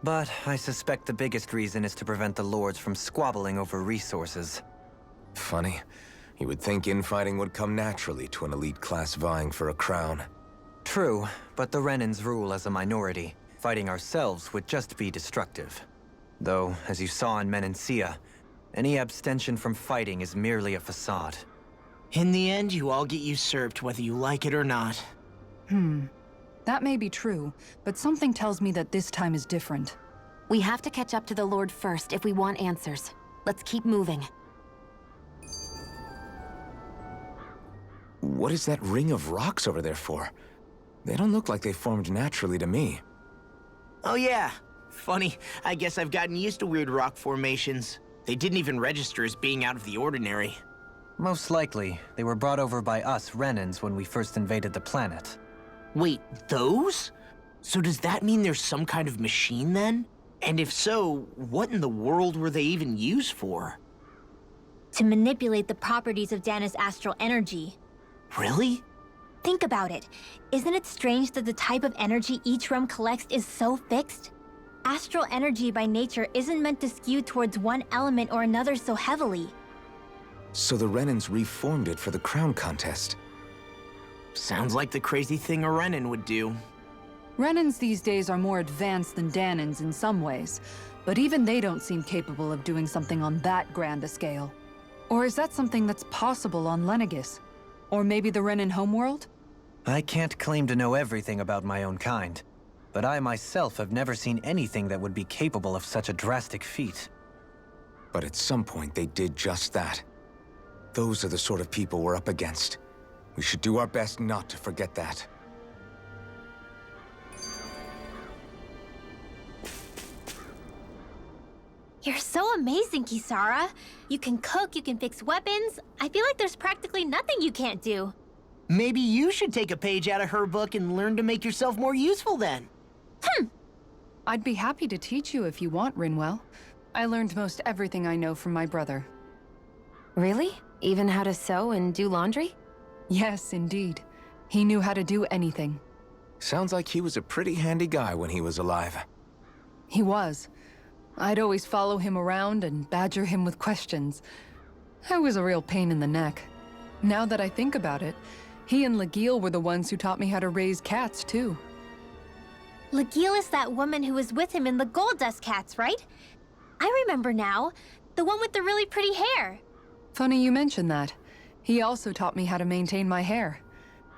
[SPEAKER 4] but I suspect the biggest reason is to prevent the lords from squabbling over resources.
[SPEAKER 3] Funny. You would think infighting would come naturally to an elite class vying for a crown.
[SPEAKER 4] True, but the Renans rule as a minority. Fighting ourselves would just be destructive. Though, as you saw in Menancia, any abstention from fighting is merely a facade.
[SPEAKER 2] In the end, you all get usurped whether you like it or not.
[SPEAKER 5] That may be true, but something tells me that this time is different.
[SPEAKER 8] We have to catch up to the Lord first if we want answers. Let's keep moving.
[SPEAKER 3] What is that ring of rocks over there for? They don't look like they formed naturally to me.
[SPEAKER 2] Oh yeah. Funny, I guess I've gotten used to weird rock formations. They didn't even register as being out of the ordinary.
[SPEAKER 4] Most likely, they were brought over by us Renans when we first invaded the planet.
[SPEAKER 2] Wait, those? So does that mean there's some kind of machine then? And if so, what in the world were they even used for?
[SPEAKER 13] To manipulate the properties of Dahna's astral energy.
[SPEAKER 2] Really?
[SPEAKER 13] Think about it. Isn't it strange that the type of energy each realm collects is so fixed? Astral energy by nature isn't meant to skew towards one element or another so heavily.
[SPEAKER 3] So the Renans reformed it for the crown contest.
[SPEAKER 2] Sounds like the crazy thing a Renan would do.
[SPEAKER 5] Renans these days are more advanced than Dahnans in some ways, but even they don't seem capable of doing something on that grand a scale. Or is that something that's possible on Lenegis? Or maybe the Renan homeworld?
[SPEAKER 4] I can't claim to know everything about my own kind, but I myself have never seen anything that would be capable of such a drastic feat.
[SPEAKER 3] But at some point they did just that. Those are the sort of people we're up against. We should do our best not to forget that.
[SPEAKER 13] You're so amazing, Kisara. You can cook, you can fix weapons. I feel like there's practically nothing you can't do.
[SPEAKER 2] Maybe you should take a page out of her book and learn to make yourself more useful then.
[SPEAKER 5] I'd be happy to teach you if you want, Rinwell. I learned most everything I know from my brother.
[SPEAKER 8] Really? Even how to sew and do laundry?
[SPEAKER 5] Yes, indeed. He knew how to do anything.
[SPEAKER 3] Sounds like he was a pretty handy guy when he was alive.
[SPEAKER 5] He was. I'd always follow him around and badger him with questions. I was a real pain in the neck. Now that I think about it, he and Legil were the ones who taught me how to raise cats, too.
[SPEAKER 13] Legil is that woman who was with him in the Gold Dust Cats, right? I remember now. The one with the really pretty hair.
[SPEAKER 5] Funny you mention that. He also taught me how to maintain my hair.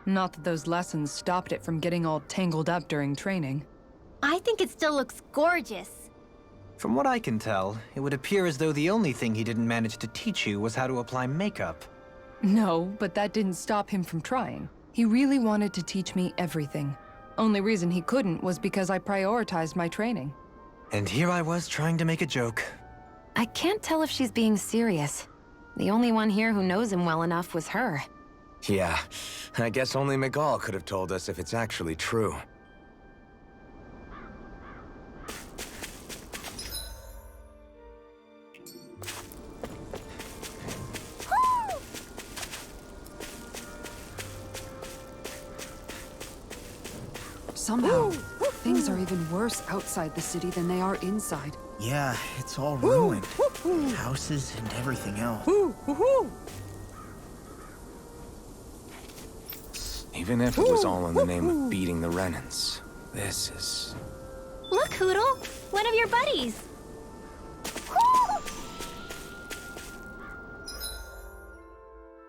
[SPEAKER 5] Not that those lessons stopped it from getting all tangled up during training.
[SPEAKER 13] I think it still looks gorgeous.
[SPEAKER 4] From what I can tell, it would appear as though the only thing he didn't manage to teach you was how to apply makeup.
[SPEAKER 5] No, but that didn't stop him from trying. He really wanted to teach me everything. Only reason he couldn't was because I prioritized my training.
[SPEAKER 4] And here I was trying to make a joke.
[SPEAKER 8] I can't tell if she's being serious. The only one here who knows him well enough was her.
[SPEAKER 3] Yeah, I guess only Miguel could have told us if it's actually true.
[SPEAKER 5] Somehow, things are even worse outside the city than they are inside.
[SPEAKER 2] Yeah, it's all ruined. Houses and everything else.
[SPEAKER 3] Even if it was all in the name of beating the Renans, this is...
[SPEAKER 13] Look, Hoodle! One of your buddies!